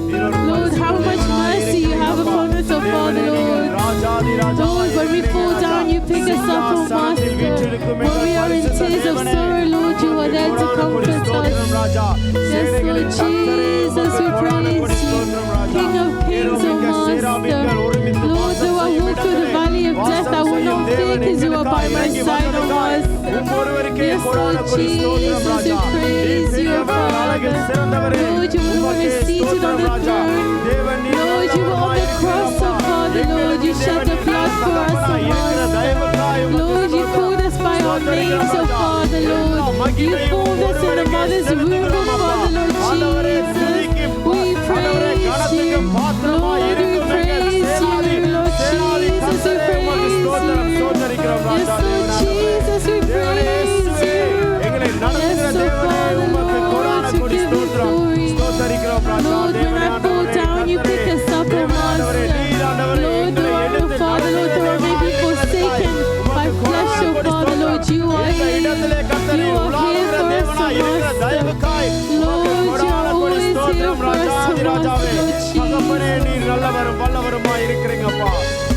[SPEAKER 2] நீர் ஒரு
[SPEAKER 1] Lord, how
[SPEAKER 2] பரிசுத்த
[SPEAKER 1] much
[SPEAKER 2] தேவனாய்
[SPEAKER 1] mercy you have
[SPEAKER 2] இருக்கிறீங்கப்பா.
[SPEAKER 1] upon us, oh Father,
[SPEAKER 2] தேவனே, நீங்கள்
[SPEAKER 1] Lord.
[SPEAKER 2] ராஜாதி ராஜாவாய்
[SPEAKER 1] Lord, when we fall
[SPEAKER 2] இருக்கிறீங்க
[SPEAKER 1] down,
[SPEAKER 2] Raja.
[SPEAKER 1] you pick us up, oh
[SPEAKER 2] சிங்காசனத்தில்
[SPEAKER 1] Master.
[SPEAKER 2] வீற்றிருக்கும்
[SPEAKER 1] When
[SPEAKER 2] எங்கள்
[SPEAKER 1] we are in
[SPEAKER 2] பரிசுத்த
[SPEAKER 1] tears of
[SPEAKER 2] தேவனே,
[SPEAKER 1] sorrow, Lord, you are there to
[SPEAKER 2] உமக்கு கொடான கொடி
[SPEAKER 1] comfort
[SPEAKER 2] ஸ்தோத்திரம்
[SPEAKER 1] us.
[SPEAKER 2] ராஜா.
[SPEAKER 1] Yes,
[SPEAKER 2] சேனைகளின்
[SPEAKER 1] Lord
[SPEAKER 2] கர்த்தரே,
[SPEAKER 1] Jesus,
[SPEAKER 2] உமக்கு
[SPEAKER 1] we
[SPEAKER 2] கொடான கொடி
[SPEAKER 1] praise you.
[SPEAKER 2] ஸ்தோத்திரம் ராஜா.
[SPEAKER 1] King of kings, oh
[SPEAKER 2] ஏரோமிக்க சேராபீன்கள்
[SPEAKER 1] Master.
[SPEAKER 2] ஒருமித்து
[SPEAKER 1] Lord,
[SPEAKER 2] வாசம்
[SPEAKER 1] though I
[SPEAKER 2] செய்யும்
[SPEAKER 1] walk through the
[SPEAKER 2] இடத்திலே
[SPEAKER 1] valley of death, I
[SPEAKER 2] வாசம்
[SPEAKER 1] will
[SPEAKER 2] செய்யும்
[SPEAKER 1] not fear
[SPEAKER 2] தேவன்
[SPEAKER 1] because you are by
[SPEAKER 2] எங்களுக்காய்
[SPEAKER 1] my
[SPEAKER 2] இறங்கி
[SPEAKER 1] side, oh
[SPEAKER 2] வந்ததற்காய்
[SPEAKER 1] Master.
[SPEAKER 2] ஒவ்வொருவருக்கே
[SPEAKER 1] Yes,
[SPEAKER 2] கொடான
[SPEAKER 1] Lord
[SPEAKER 2] கொடி ஸ்தோத்திரம்
[SPEAKER 1] Jesus, we
[SPEAKER 2] ராஜா.
[SPEAKER 1] praise
[SPEAKER 2] நீர்
[SPEAKER 1] you,
[SPEAKER 2] பெரியவர், அழகில்
[SPEAKER 1] Father.
[SPEAKER 2] சிறந்தவரே.
[SPEAKER 1] Lord, you were
[SPEAKER 2] உமக்கே
[SPEAKER 1] seated on
[SPEAKER 2] ஸ்தோத்திரம்
[SPEAKER 1] the
[SPEAKER 2] ராஜா.
[SPEAKER 1] throne.
[SPEAKER 2] தேவன் நீர்
[SPEAKER 1] Lord, you were on
[SPEAKER 2] நல்லவராய்
[SPEAKER 1] the cross,
[SPEAKER 2] இருக்கிறீரப்பா.
[SPEAKER 1] oh Father, Lord. You shed the blood for us, oh
[SPEAKER 2] தகப்பனாய் இருக்கிற
[SPEAKER 1] Master.
[SPEAKER 2] தயவுக்காய் உமக்கு
[SPEAKER 1] Lord, you
[SPEAKER 2] ஸ்தோத்திரம்.
[SPEAKER 1] called us by our names, oh Father, Lord. You formed us in the mother's womb, oh Father, Lord Jesus. We praise you. Lord, we praise you. Lord Jesus, we praise you. Yes, Lord Jesus, we praise you. Yes, oh Father, Lord, to give you glory. Lord, when I fall down, you pick us up, oh Master. Lord, though, oh Father, Lord, though I may be forsaken by flesh, oh Father, Lord, you are here. You are here for us, oh Master. Lord, you are always here for us, oh Master, Lord Jesus.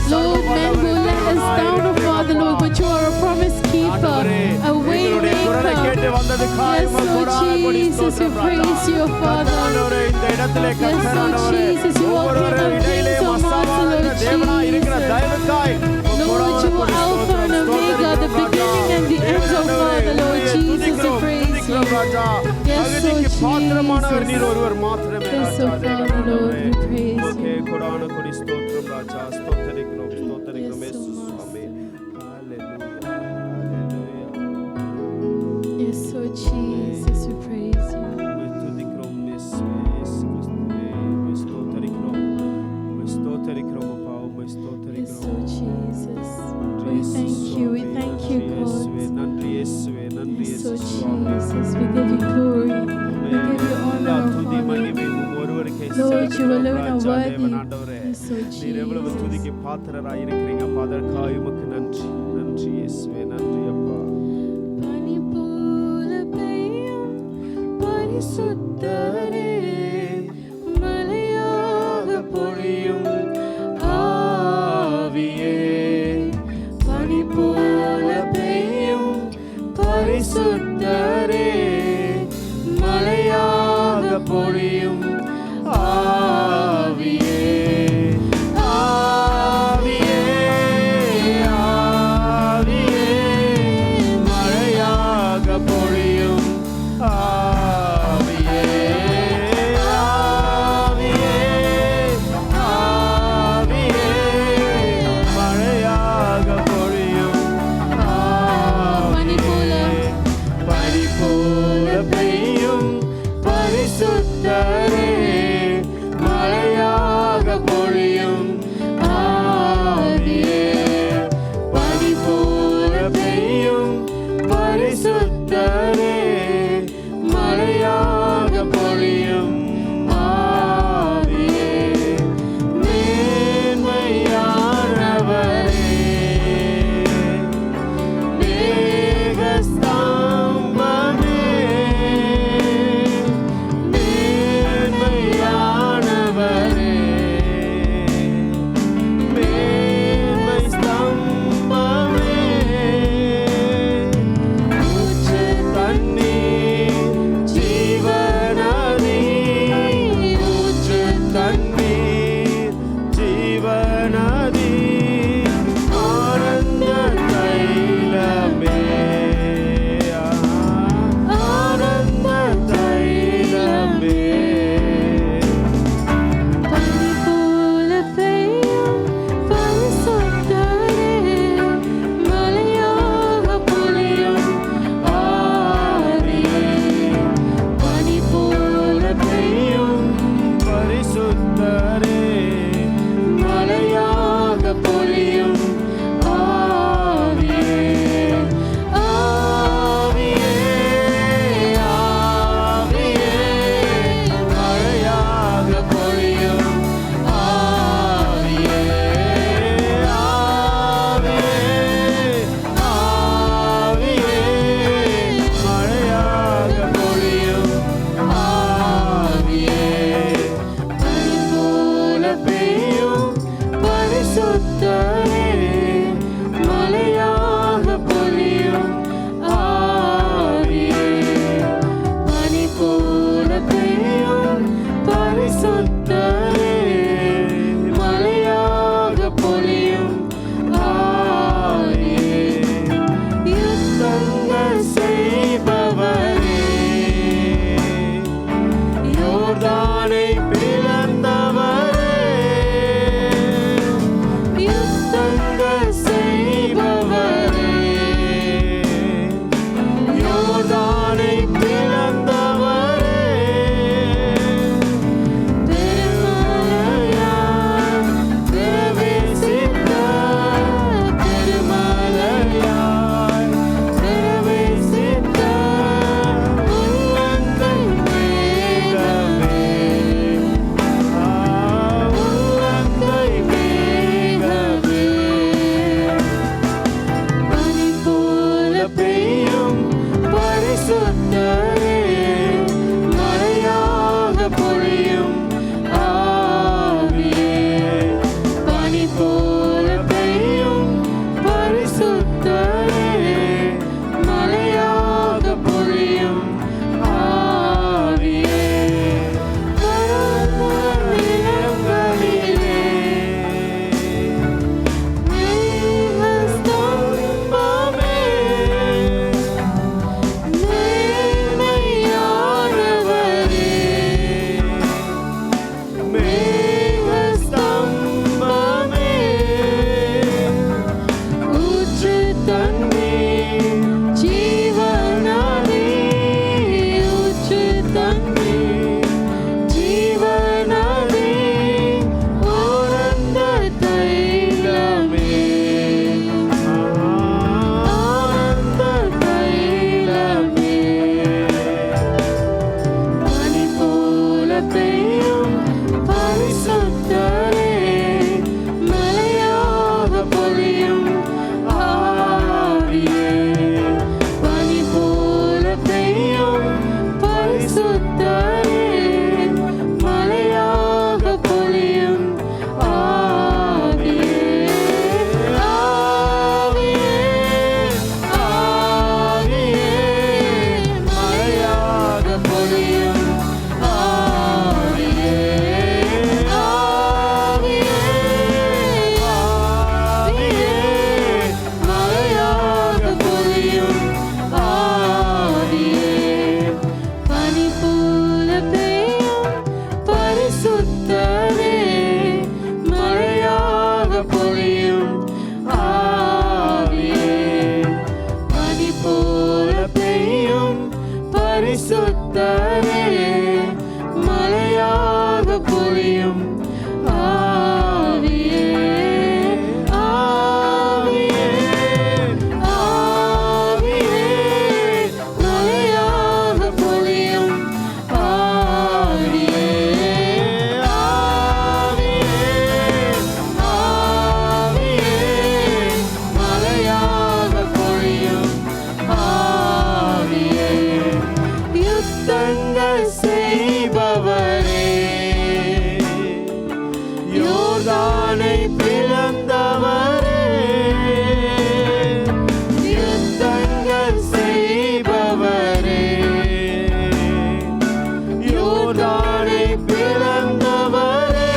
[SPEAKER 1] Lord, men will let us down, oh Father, Lord, but you are a promise keeper, a way maker. Yes, Lord Jesus, we praise you, Father. Yes, Lord Jesus, you are King of kings, oh Master, Lord Jesus. Lord, you are Alpha and Omega, the beginning and the end, oh Father, Lord Jesus, we praise you. Yes, Lord
[SPEAKER 2] பாத்திரமானவர் நீர்
[SPEAKER 1] Jesus.
[SPEAKER 2] ஒருவர் மாத்திரமே
[SPEAKER 1] Yes,
[SPEAKER 2] ராஜா
[SPEAKER 1] oh Father, Lord, we praise you.
[SPEAKER 2] Okay கொடான கொடி ஸ்தோத்திரம் ராஜா ஸ்தோத்திரிக்கிறோம் ஸ்தோத்திரிக்கிறோம்
[SPEAKER 1] Yes,
[SPEAKER 2] இயேசு
[SPEAKER 1] oh
[SPEAKER 2] Swami
[SPEAKER 1] Master.
[SPEAKER 2] Hallelujah hallelujah
[SPEAKER 1] Yes, Lord Jesus, we praise you.
[SPEAKER 2] உம்மை துதிக்கிறோம் இயேசு கிறிஸ்துவே உம்மை ஸ்தோத்திரிக்கிறோம் உம்மை ஸ்தோத்திரிக்கிறோம் அப்பா உம்மை
[SPEAKER 1] Yes,
[SPEAKER 2] ஸ்தோத்திரிக்கிறோம்
[SPEAKER 1] Lord Jesus. We thank you, God.
[SPEAKER 2] நன்றி இயேசுவே நன்றி
[SPEAKER 1] Yes, Lord
[SPEAKER 2] இயேசு சுவாமி
[SPEAKER 1] Jesus, we give you glory. We give you honor,
[SPEAKER 2] துதி
[SPEAKER 1] Father.
[SPEAKER 2] மகிமை ஒருவருக்கே
[SPEAKER 1] Lord, you alone are
[SPEAKER 2] Raja
[SPEAKER 1] worthy.
[SPEAKER 2] தேவன் ஆண்டவரே
[SPEAKER 1] Yes, Lord
[SPEAKER 2] நீர் எவ்வளவு
[SPEAKER 1] Jesus.
[SPEAKER 2] துதிக்கு பாத்திரராய் இருக்கிறீங்க அதற்காக உமக்கு நன்றி நன்றி இயேசுவே நன்றி அப்பா
[SPEAKER 1] பனி போல பெய்யும் பரிசுத்தரே, மழையாக பொழியும் ஆவியே. பனி போல பெய்யும் பரிசுத்தரே, மழையாக பொழியும் ஆவியே. ஆவியே, ஆவியே,
[SPEAKER 2] மழையாக பொழியும் ஆவியே ஆவியே ஆவியே மழையாக பொழியும்
[SPEAKER 1] பனி போல
[SPEAKER 2] பனி போல பெய்யும் பரிசுத்தரே
[SPEAKER 3] பரிசுத்தரே மலையாக பொழியும் ஆவியே ஆவியே ஆவியே மலையாக பொழியும் ஆவியே ஆவியே ஆவியே மலையாக பொழியும் ஆவியே யுத்தங்கள் செய்பவரே யோர்தானை பிளந்தவரே யுத்தங்கள் செய்பவரே யோர்தானை பிளந்தவரே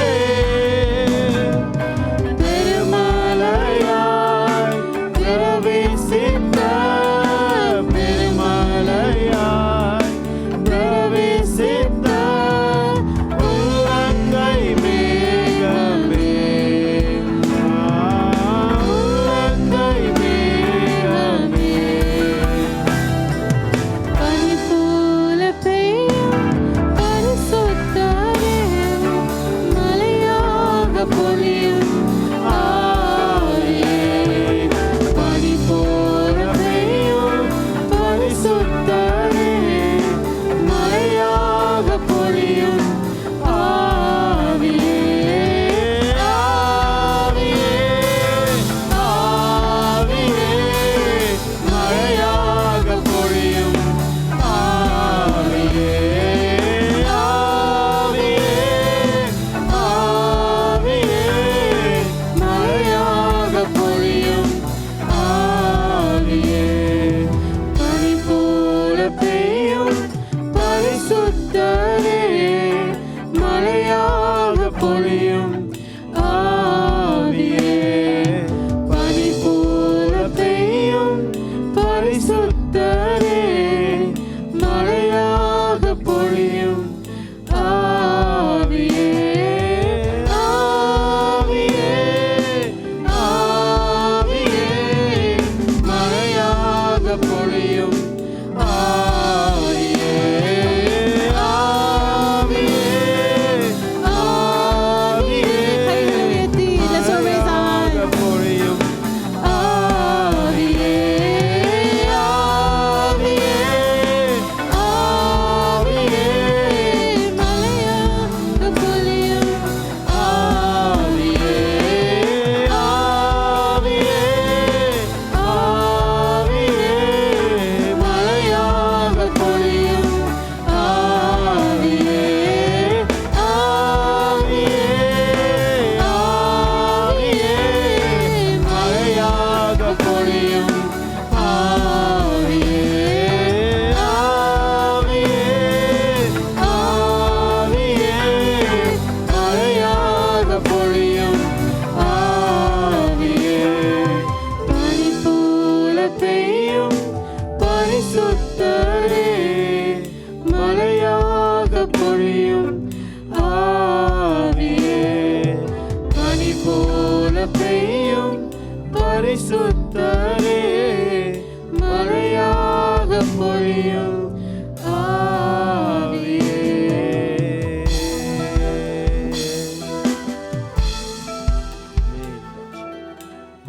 [SPEAKER 3] பெருமலையாய் பிரவேசித்த பெருமலையாய் பிரவேசித்த உள்ளங்கை மேகமே உள்ளங்கை மேகமே பனிபோல பெய்யும் பரிசுத்தரே மலையாக பொழியும் ஆவியே பனிபோல பெய்யும் பரிசுத்தரே மலையாக பொழியும் ஆவியே ஆவியே ஆவியே மலையாக பொழியும் ஆவியே ஆவியே ஆவியே மலையாக பொழியும் ஆவியே பனிபோல பெய்யும் பரிசுத்தரே மலையாக பொழியும் ஆவியே பனிபோல பெய்யும் பரிசுத்தரே மலையாக பொழியும் ஆவியே ஆவியே ஆவியே மலையாக பொழியும் ஆவியே ஆவியே ஆவியே மலையாக பொழியும் ஆவியே ஆவியே ஆவியே மலையாக பொழியும் ஆவியே ஆவியே ஆவியே மலையாக பொழியும் ஆவியே ஆவியே ஆவியே மலையாக பொழியும் ஆவியே ஆவியே ஆவியே மலையாக பொழியும் ஆவியே பனிபோல பெய்யும் பரிசுத்தரே மலையாக பொழியும் ஆவியே பனிபோல பெய்யும் பரிசுத்தரே மலையாக பொழியும் ஆவியே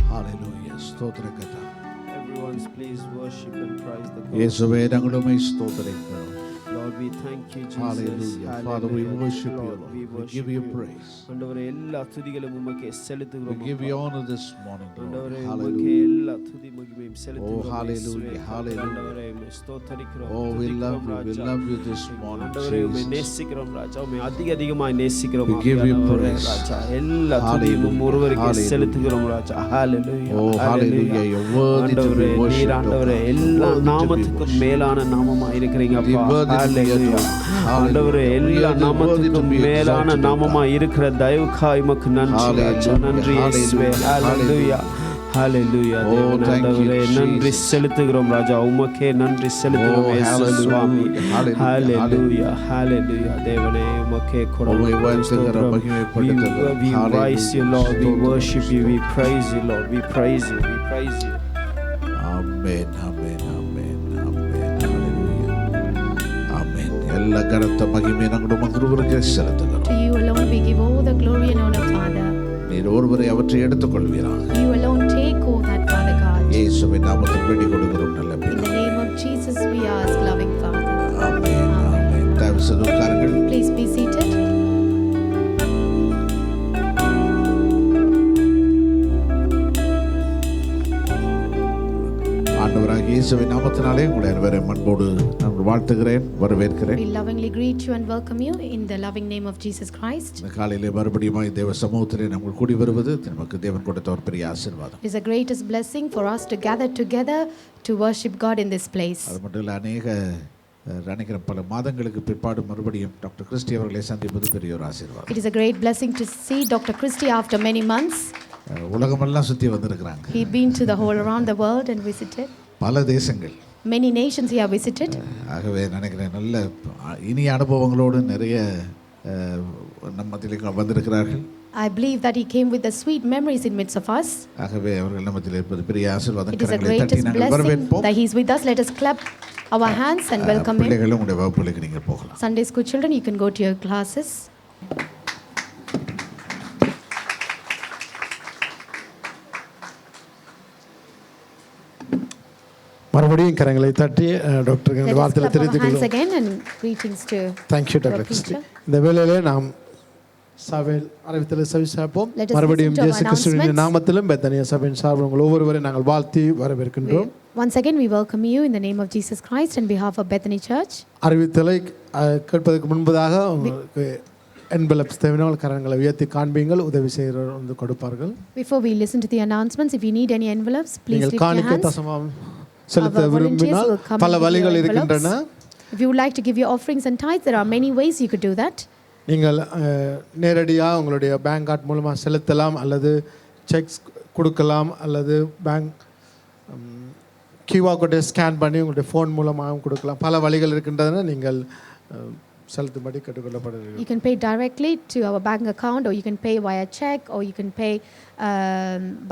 [SPEAKER 4] Hallelujah. ஸ்தோத்திர கர்த்தா.
[SPEAKER 2] Everyone's please worship and praise the God.
[SPEAKER 4] இயேசுவே நாங்கள் உம்மை ஸ்தோத்திரிக்கிறோம்.
[SPEAKER 2] Lord, we thank you, Jesus.
[SPEAKER 4] Hallelujah. Father, we worship you, Lord.
[SPEAKER 2] We
[SPEAKER 4] We
[SPEAKER 2] worship
[SPEAKER 4] give you
[SPEAKER 2] you.
[SPEAKER 4] praise.
[SPEAKER 2] ஆண்டவரே எல்லா துதிகளும் உமக்கே
[SPEAKER 4] We
[SPEAKER 2] செலுத்துகிறோம்.
[SPEAKER 4] give you honor this morning, Lord.
[SPEAKER 2] ஆண்டவரே உமக்கே
[SPEAKER 4] Hallelujah.
[SPEAKER 2] எல்லா துதி மகிமையும் செலுத்துகிறோம்.
[SPEAKER 4] hallelujah,
[SPEAKER 2] இயேசுவே.
[SPEAKER 4] hallelujah.
[SPEAKER 2] ஆண்டவரே உம்மை ஸ்தோத்திரிக்கிறோம்.
[SPEAKER 4] Oh, we love you. We
[SPEAKER 2] Raja.
[SPEAKER 4] love you this morning,
[SPEAKER 2] ஆண்டவரே உம்மை
[SPEAKER 4] Jesus.
[SPEAKER 2] நேசிக்கிறோம் ராஜா. உம்மை அதிகமாய் நேசிக்கிறோம்.
[SPEAKER 4] We give you
[SPEAKER 2] ஆண்டவரே
[SPEAKER 4] praise.
[SPEAKER 2] ராஜா. எல்லா துதியும்
[SPEAKER 4] Hallelujah,
[SPEAKER 2] ஒருவருக்கே
[SPEAKER 4] hallelujah.
[SPEAKER 2] செலுத்துகிறோம் ராஜா. Hallelujah.
[SPEAKER 4] Oh, hallelujah. You're worthy to be
[SPEAKER 2] ஆண்டவரே நீர்
[SPEAKER 4] worshipped, oh
[SPEAKER 2] ஆண்டவரே
[SPEAKER 4] God.
[SPEAKER 2] எல்லா
[SPEAKER 4] Worthy to be
[SPEAKER 2] நாமத்துக்கும்
[SPEAKER 4] worshipped.
[SPEAKER 2] மேலான நாமமா இருக்கிறீங்க
[SPEAKER 4] You're
[SPEAKER 2] அப்பா.
[SPEAKER 4] worthy to be
[SPEAKER 2] Hallelujah.
[SPEAKER 4] adored.
[SPEAKER 2] ஆண்டவரே எல்லா
[SPEAKER 4] Hallelujah.
[SPEAKER 2] நாமத்துக்கும்
[SPEAKER 4] Worthy to be
[SPEAKER 2] மேலான
[SPEAKER 4] exalted,
[SPEAKER 2] நாமமா
[SPEAKER 4] God.
[SPEAKER 2] இருக்கிற தயவுக்காய் உமக்கு நன்றி ராஜா.
[SPEAKER 4] Hallelujah.
[SPEAKER 2] நன்றி இயேசுவே.
[SPEAKER 4] Hallelujah.
[SPEAKER 2] Hallelujah. Hallelujah.
[SPEAKER 4] Oh,
[SPEAKER 2] தேவன்
[SPEAKER 4] thank you,
[SPEAKER 2] ஆண்டவரே நன்றி
[SPEAKER 4] Jesus.
[SPEAKER 2] செலுத்துகிறோம் ராஜா. உமக்கே நன்றி செலுத்துகிறோம்
[SPEAKER 4] Oh,
[SPEAKER 2] இயேசு
[SPEAKER 4] hallelujah.
[SPEAKER 2] சுவாமி.
[SPEAKER 4] Hallelujah.
[SPEAKER 2] Hallelujah. Hallelujah. தேவனே உமக்கே
[SPEAKER 4] உம்மை
[SPEAKER 2] கொடான
[SPEAKER 4] வாழ்த்துகிற
[SPEAKER 2] ஸ்தோத்திரம்.
[SPEAKER 4] மகிமைப்படுத்துகிறோம்.
[SPEAKER 2] We praise you, Lord. We
[SPEAKER 4] Hallelujah.
[SPEAKER 2] worship you. We praise you, Lord. We praise you. We praise you.
[SPEAKER 4] Amen. Amen. Amen. Amen. Hallelujah. எல்லா கனத்த மகிமையை நாங்கள் உமக்கு ஒருவருக்கே செலுத்துகிறோம்.
[SPEAKER 3] To you alone we give all the glory and honor, Father.
[SPEAKER 4] நீர் ஒருவரை அவற்றை எடுத்துக்கொள்வீராக.
[SPEAKER 3] You alone take all that, Father God.
[SPEAKER 4] இயேசுவின் நாமத்தில் வேண்டிக் கொடுக்கிறோம் நல்ல
[SPEAKER 3] In
[SPEAKER 4] பிதாவே.
[SPEAKER 3] the name of Jesus we ask, loving Father.
[SPEAKER 4] ஆமென். ஆமென். தயவு செய்து உட்காருங்கள்.
[SPEAKER 3] Please be seated.
[SPEAKER 4] ஆண்டவராகிய இயேசுவின் நாமத்தினாலே உங்களை அனைவரையும் அன்போடு நான் வாழ்த்துகிறேன், வரவேற்கிறேன்.
[SPEAKER 3] We lovingly greet you and welcome you in the loving name of Jesus Christ.
[SPEAKER 4] இந்த காலையிலே மறுபடியும் தேவ சமூகத்திலே நம்ம கூடி வருவது நமக்கு தேவன் கொடுத்த ஒரு பெரிய ஆசீர்வாதம்.
[SPEAKER 3] It is the greatest blessing for us to gather together to worship God in this place.
[SPEAKER 4] அது மட்டும் இல்லை, நினைக்கிற பல மாதங்களுக்கு பிற்பாடு மறுபடியும் டாக்டர் கிறிஸ்டி அவர்களை சந்திப்பது பெரிய ஒரு ஆசீர்வாதம்.
[SPEAKER 3] It is a great blessing to see Dr. Christy after many months.
[SPEAKER 4] உலகமெல்லாம் சுற்றி வந்திருக்கிறாங்க.
[SPEAKER 3] He'd been to the whole around the world and visited.
[SPEAKER 4] பல தேசங்கள்.
[SPEAKER 3] Many nations he have visited.
[SPEAKER 4] ஆகவே நினைக்கிறேன் நல்ல இனிய அனுபவங்களோடு நிறைய நம்ம மத்தியிலே வந்திருக்கிறார்கள்.
[SPEAKER 3] I believe that he came with the sweet memories in midst of us.
[SPEAKER 4] ஆகவே அவர்கள் நம்ம மத்தியிலே இருப்பது பெரிய ஆசீர்வாதம்.
[SPEAKER 3] It is a greatest blessing that he is with us. Let us clap our hands and welcome him.
[SPEAKER 4] பிள்ளைகளும் உங்களுடைய வகுப்புகளுக்கு நீங்கள் போகலாம்.
[SPEAKER 3] Sunday school children, you can go to your classes.
[SPEAKER 5] மறுபடியும் கரங்களை தட்டி டாக்டருக்கு இந்த வார்த்தையை
[SPEAKER 3] Let us clap our hands
[SPEAKER 5] தெரிவித்துக்
[SPEAKER 3] again and greetings to
[SPEAKER 5] thank you doctor Christy. இந்த வேளையிலே நாம் சபையில் அறிவித்தலை செவிசாய்ப்போம்.
[SPEAKER 3] Let us
[SPEAKER 5] மறுபடியும்
[SPEAKER 3] listen to our
[SPEAKER 5] இயேசு கிறிஸ்துவின்
[SPEAKER 3] announcements.
[SPEAKER 5] நாமத்திலும் பெத்தனியா சபையின் சார்பில் உங்கள் ஒவ்வொருவரை நாங்கள் வாழ்த்தி வரவேற்கின்றோம்.
[SPEAKER 3] once again we welcome you in the name of Jesus Christ on behalf of Bethany Church.
[SPEAKER 5] அறிவித்தலை கேட்பதற்கு முன்பதாக உங்களுக்கு envelopes தேவையான கரங்களை உயர்த்தி காண்பீங்கள், உதவி செய்கிறவர் வந்து கொடுப்பார்கள்.
[SPEAKER 3] Before we listen to the announcements, if you need any envelopes, please
[SPEAKER 5] நீங்கள்
[SPEAKER 3] lift your
[SPEAKER 5] காணிக்கை
[SPEAKER 3] hands.
[SPEAKER 5] தசமம் செலுத்த
[SPEAKER 3] Our volunteers
[SPEAKER 5] விரும்பினால்
[SPEAKER 3] will come
[SPEAKER 5] பல
[SPEAKER 3] and give you
[SPEAKER 5] வழிகள்
[SPEAKER 3] envelopes.
[SPEAKER 5] இருக்கின்றன.
[SPEAKER 3] If you would like to give your offerings and tithes, there are many ways you could do that.
[SPEAKER 5] நீங்கள் நேரடியாக உங்களுடைய பேங்க் கார்டு மூலமாக செலுத்தலாம், அல்லது செக்ஸ் கொடுக்கலாம், அல்லது பேங்க் கியூஆர் கோட்டை ஸ்கேன் பண்ணி உங்களுடைய ஃபோன் மூலமாகவும் கொடுக்கலாம். பல வழிகள் இருக்கின்றன. நீங்கள் செலுத்தும்படி கேட்டுக்கொள்ளப்படுகிறீர்கள்.
[SPEAKER 3] You can pay directly to our bank account, or you can pay via check, or you can pay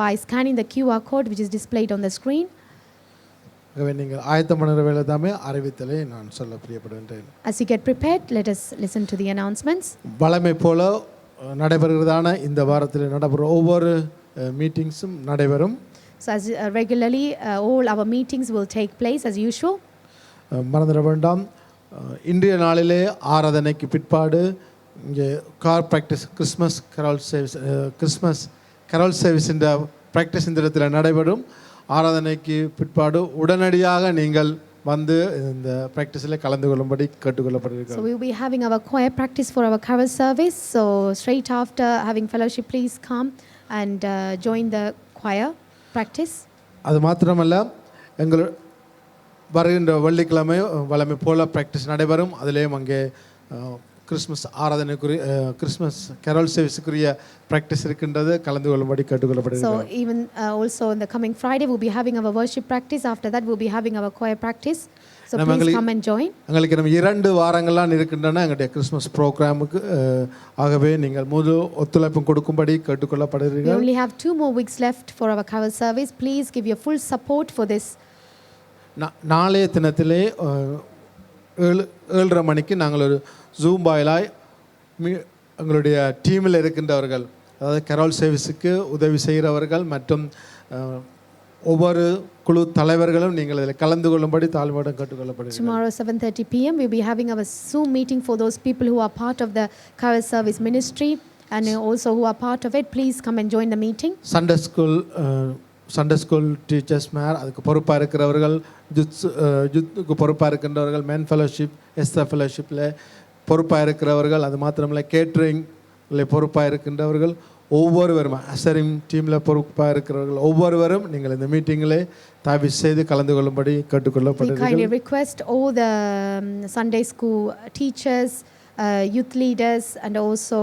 [SPEAKER 3] by scanning the QR code which is displayed on the screen.
[SPEAKER 5] ஆகவே நீங்கள் ஆயத்தம் பண்ணுற வேலை தாமே அறிவித்தலை நான் சொல்ல பிரியப்படுகின்றேன்.
[SPEAKER 3] As you get prepared, let us listen to the announcements.
[SPEAKER 5] வழமை போல நடைபெறுகிறதான இந்த வாரத்தில் நடைபெறும் ஒவ்வொரு மீட்டிங்ஸும் நடைபெறும்.
[SPEAKER 3] So as regularly, all our meetings will take place as usual.
[SPEAKER 5] மறந்துட வேண்டாம், இன்றைய நாளிலே ஆராதனைக்கு பிற்பாடு இங்கே கார் ப்ராக்டிஸ் கிறிஸ்மஸ் கரோல் சர்வீஸ் என்ற ப்ராக்டிஸ் இந்த இடத்துல நடைபெறும். ஆராதனைக்கு பிற்பாடு உடனடியாக நீங்கள் வந்து இந்த ப்ராக்டிஸில் கலந்து கொள்ளும்படி கேட்டுக்கொள்ளப்படுகிறீர்கள்.
[SPEAKER 3] So we will be having our choir practice for our carol service. So straight after having fellowship, please come and join the choir practice.
[SPEAKER 5] அது மாத்திரமல்ல, எங்கள் வருகின்ற வெள்ளிக்கிழமை வழமை போல ப்ராக்டிஸ் நடைபெறும். அதிலேயும் அங்கே கிறிஸ்மஸ் ஆராதனைக்குரிய கிறிஸ்மஸ் கேரல் சர்வீஸுக்குரிய ப்ராக்டிஸ் இருக்கின்றது. கலந்து கொள்ளும்படி கேட்டுக்கொள்ளப்படுகிறது.
[SPEAKER 3] So even also in the coming Friday we'll be having our worship practice. After that we'll be having our choir practice. So please come and join.
[SPEAKER 5] எங்களுக்கு நம்ம 2 வாரங்கள்லாம் இருக்கின்றன எங்களுடைய கிறிஸ்மஸ் ப்ரோக்ராமுக்கு. ஆகவே நீங்கள் முழு ஒத்துழைப்பும் கொடுக்கும்படி கேட்டுக்கொள்ளப்படுகிறீர்கள்.
[SPEAKER 3] We only have 2 more weeks left for our carol service. Please give your full support for this.
[SPEAKER 5] நாளைய தினத்திலே 7:30 மணிக்கு நாங்கள் ஒரு ஜூம் வாயிலாய் எங்களுடைய டீமில் இருக்கின்றவர்கள், அதாவது கரோல் சர்வீஸுக்கு உதவி செய்கிறவர்கள் மற்றும் ஒவ்வொரு குழு தலைவர்களும் நீங்கள் இதில் கலந்து கொள்ளும்படி தாழ்மையுடன் கேட்டுக்கொள்ளப்படுகிறது.
[SPEAKER 3] Tomorrow 7:30 p.m. we'll be having our Zoom meeting for those people who are part of the carol service ministry and also who are part of it. Please come and join the meeting. Sunday school teachers மேர் அதுக்கு பொறுப்பாக இருக்கிறவர்கள், ஜுத்துக்கு பொறுப்பாக இருக்கின்றவர்கள், மென் fellowship SR ஃபெலோஷிப்பில் பொறுப்பாக இருக்கிறவர்கள், அது மாத்திரமில்லை கேட்ரிங்கில் பொறுப்பாக இருக்கின்றவர்கள், ஒவ்வொருவரும் அசரிங் டீமில் பொறுப்பாக இருக்கிறவர்கள் ஒவ்வொருவரும் நீங்கள் இந்த மீட்டிங்கில் தயவு செய்து கலந்து கொள்ளும்படி கேட்டுக்கொள்ளப்படுகிறது. We kindly request all the Sunday school teachers, youth leaders and also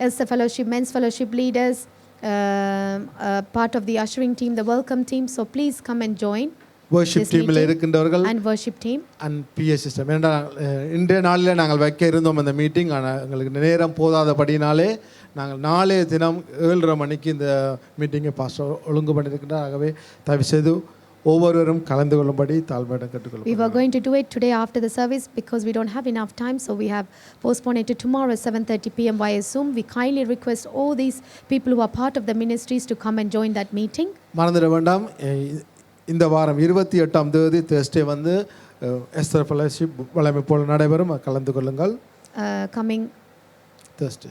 [SPEAKER 3] Elster Fellowship, Men's Fellowship leaders, part of the ushering team, the welcome team. So please come and join
[SPEAKER 5] worship teamல இருக்கின்றவர்கள்
[SPEAKER 3] and worship team
[SPEAKER 5] and PA system. ஏன்னா இன்றைய நாளில் நாங்கள் வைக்க இருந்தோம் இந்த meeting, ஆனால் எங்களுக்கு நேரம் போதாதபடினாலே நாங்கள் நாளைய தினம் 7:30 மணிக்கு இந்த மீட்டிங்கை பாஸ்டர் ஒழுங்கு பண்ணியிருக்கின்றார். ஆகவே தயவு செய்து ஒவ்வொருவரும் கலந்து கொள்ளும்படி தாழ்மையிடம்
[SPEAKER 3] We
[SPEAKER 5] கேட்டுக்கொள்கிறோம்.
[SPEAKER 3] were going to do it today after the service because we don't have enough time, so we have postponed it to tomorrow 7:30 p.m. via Zoom. We kindly request all these people who are part of the ministries to come and join that meeting.
[SPEAKER 5] மறந்துட வேண்டாம், இந்த வாரம் 28ஆம் தேதி Thursday வந்து Esther fellowship வழமை போல் நடைபெறும், கலந்து கொள்ளுங்கள்.
[SPEAKER 3] Coming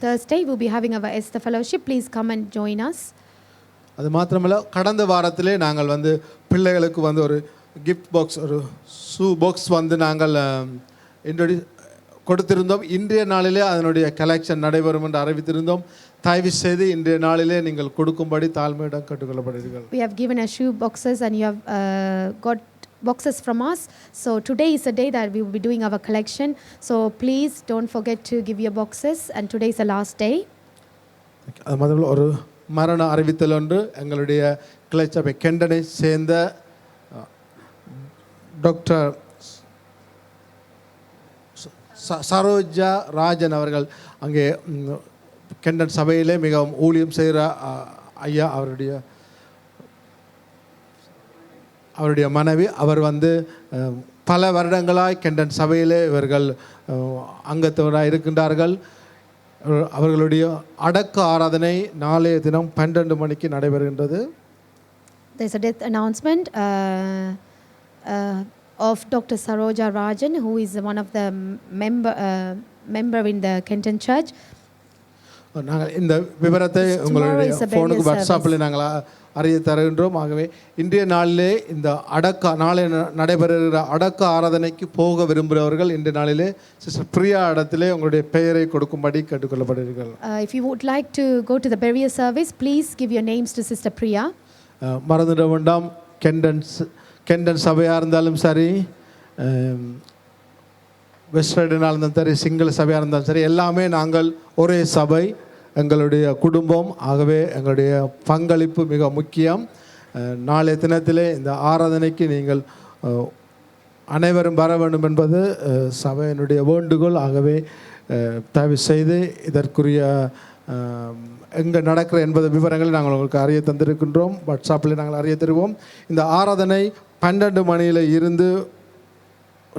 [SPEAKER 3] Thursday we'll be having our Esther Fellowship. Please come and join us.
[SPEAKER 5] அது மாத்திரமல்ல, கடந்த வாரத்திலே நாங்கள் வந்து பிள்ளைகளுக்கு வந்து ஒரு கிஃப்ட் பாக்ஸ், ஒரு ஷூ பாக்ஸ் வந்து நாங்கள் கொடுத்திருந்தோம். இன்றைய நாளிலே அதனுடைய கலெக்ஷன் நடைபெறும் என்று அறிவித்திருந்தோம். தயவு செய்து இன்றைய நாளிலே நீங்கள் கொடுக்கும்படி தாழ்மையிடம் கேட்டுக்கொள்ளப்படுகிறீர்கள்.
[SPEAKER 3] We have given us shoe boxes and you have got boxes from us. So today is the day that we will be doing our collection. So please don't forget to give your boxes, and today is the last day.
[SPEAKER 5] அது மாத்திரமல்ல, ஒரு மரண அறிவித்தல் ஒன்று எங்களுடைய கிளைச்சபை கெண்டனை சேர்ந்த doctor Saroja Rajan அவர்கள் அங்கே கெண்டன் சபையிலே மிகவும் ஊழியம் செய்கிற ஐயா, அவருடைய மனைவி, அவர் வந்து பல வருடங்களாய் கெண்டன் சபையிலே இவர்கள் அங்கத்தவராக இருக்கின்றார்கள். அவர்களுடைய அடக்க ஆராதனை நாளைய தினம் 12 மணிக்கு நடைபெறுகின்றது.
[SPEAKER 3] There is a death announcement of Dr. Saroja Rajan, who is one of the member in the Kenton Church.
[SPEAKER 5] நாங்கள் இந்த விவரத்தை உங்களுடைய ஃபோனுக்கு வாட்ஸ்அப்பில் நாங்கள் அறிய தருகின்றோம். ஆகவே இன்றைய நாளிலே இந்த நாளை நடைபெறுகிற அடக்க ஆராதனைக்கு போக விரும்புகிறவர்கள் இன்றைய நாளிலே சிஸ்டர் பிரியா இடத்திலே உங்களுடைய பெயரை கொடுக்கும்படி கேட்டுக்கொள்ளப்படுகிறீர்கள்.
[SPEAKER 3] If you would like to go to the burial service, please give your names to Sister Priya.
[SPEAKER 5] மறந்துட வேண்டாம், கெண்டன் சபையாக இருந்தாலும் சரி, வெஸ்டர்னாக இருந்தாலும் சரி, சிங்கள சபையாக இருந்தாலும் சரி, எல்லாமே நாங்கள் ஒரே சபை, எங்களுடைய குடும்பம். ஆகவே எங்களுடைய பங்களிப்பு மிக முக்கியம். நாளைய தினத்திலே இந்த ஆராதனைக்கு நீங்கள் அனைவரும் வர வேண்டும் என்பது சபையினுடைய வேண்டுகோள். ஆகவே தயவு செய்து இதற்குரிய எங்கே நடக்கிற என்பது விவரங்களை நாங்கள் உங்களுக்கு அறிய தந்திருக்கின்றோம். வாட்ஸ்அப்பில் நாங்கள் அறிய தருவோம். இந்த ஆராதனை 12 மணியில் இருந்து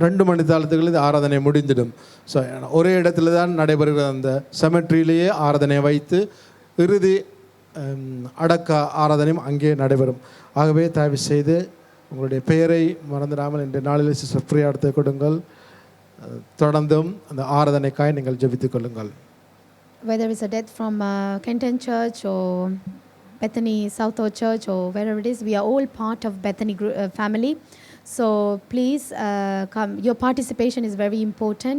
[SPEAKER 5] 2 மணி தாளத்துக்குள்ள இந்த ஆராதனை முடிந்துடும். ஸோ ஒரே இடத்துல தான் நடைபெறுகிற அந்த செமெட்ரியிலேயே ஆராதனையை வைத்து இறுதி அடக்க ஆராதனையும் அங்கே நடைபெறும். ஆகவே தயவு செய்து உங்களுடைய பெயரை மறந்துடாமல் இன்றைய நாளில் சிஸ்டர் பிரியா எடுத்து கொடுங்கள். தொடர்ந்தும் அந்த ஆராதனைக்காய் நீங்கள் ஜெபித்துக் கொள்ளுங்கள்.
[SPEAKER 3] Whether it's a death from Kenton Church or Bethany Southall Church or wherever it is, we are all part of Bethany family. So please come. Your participation is very important.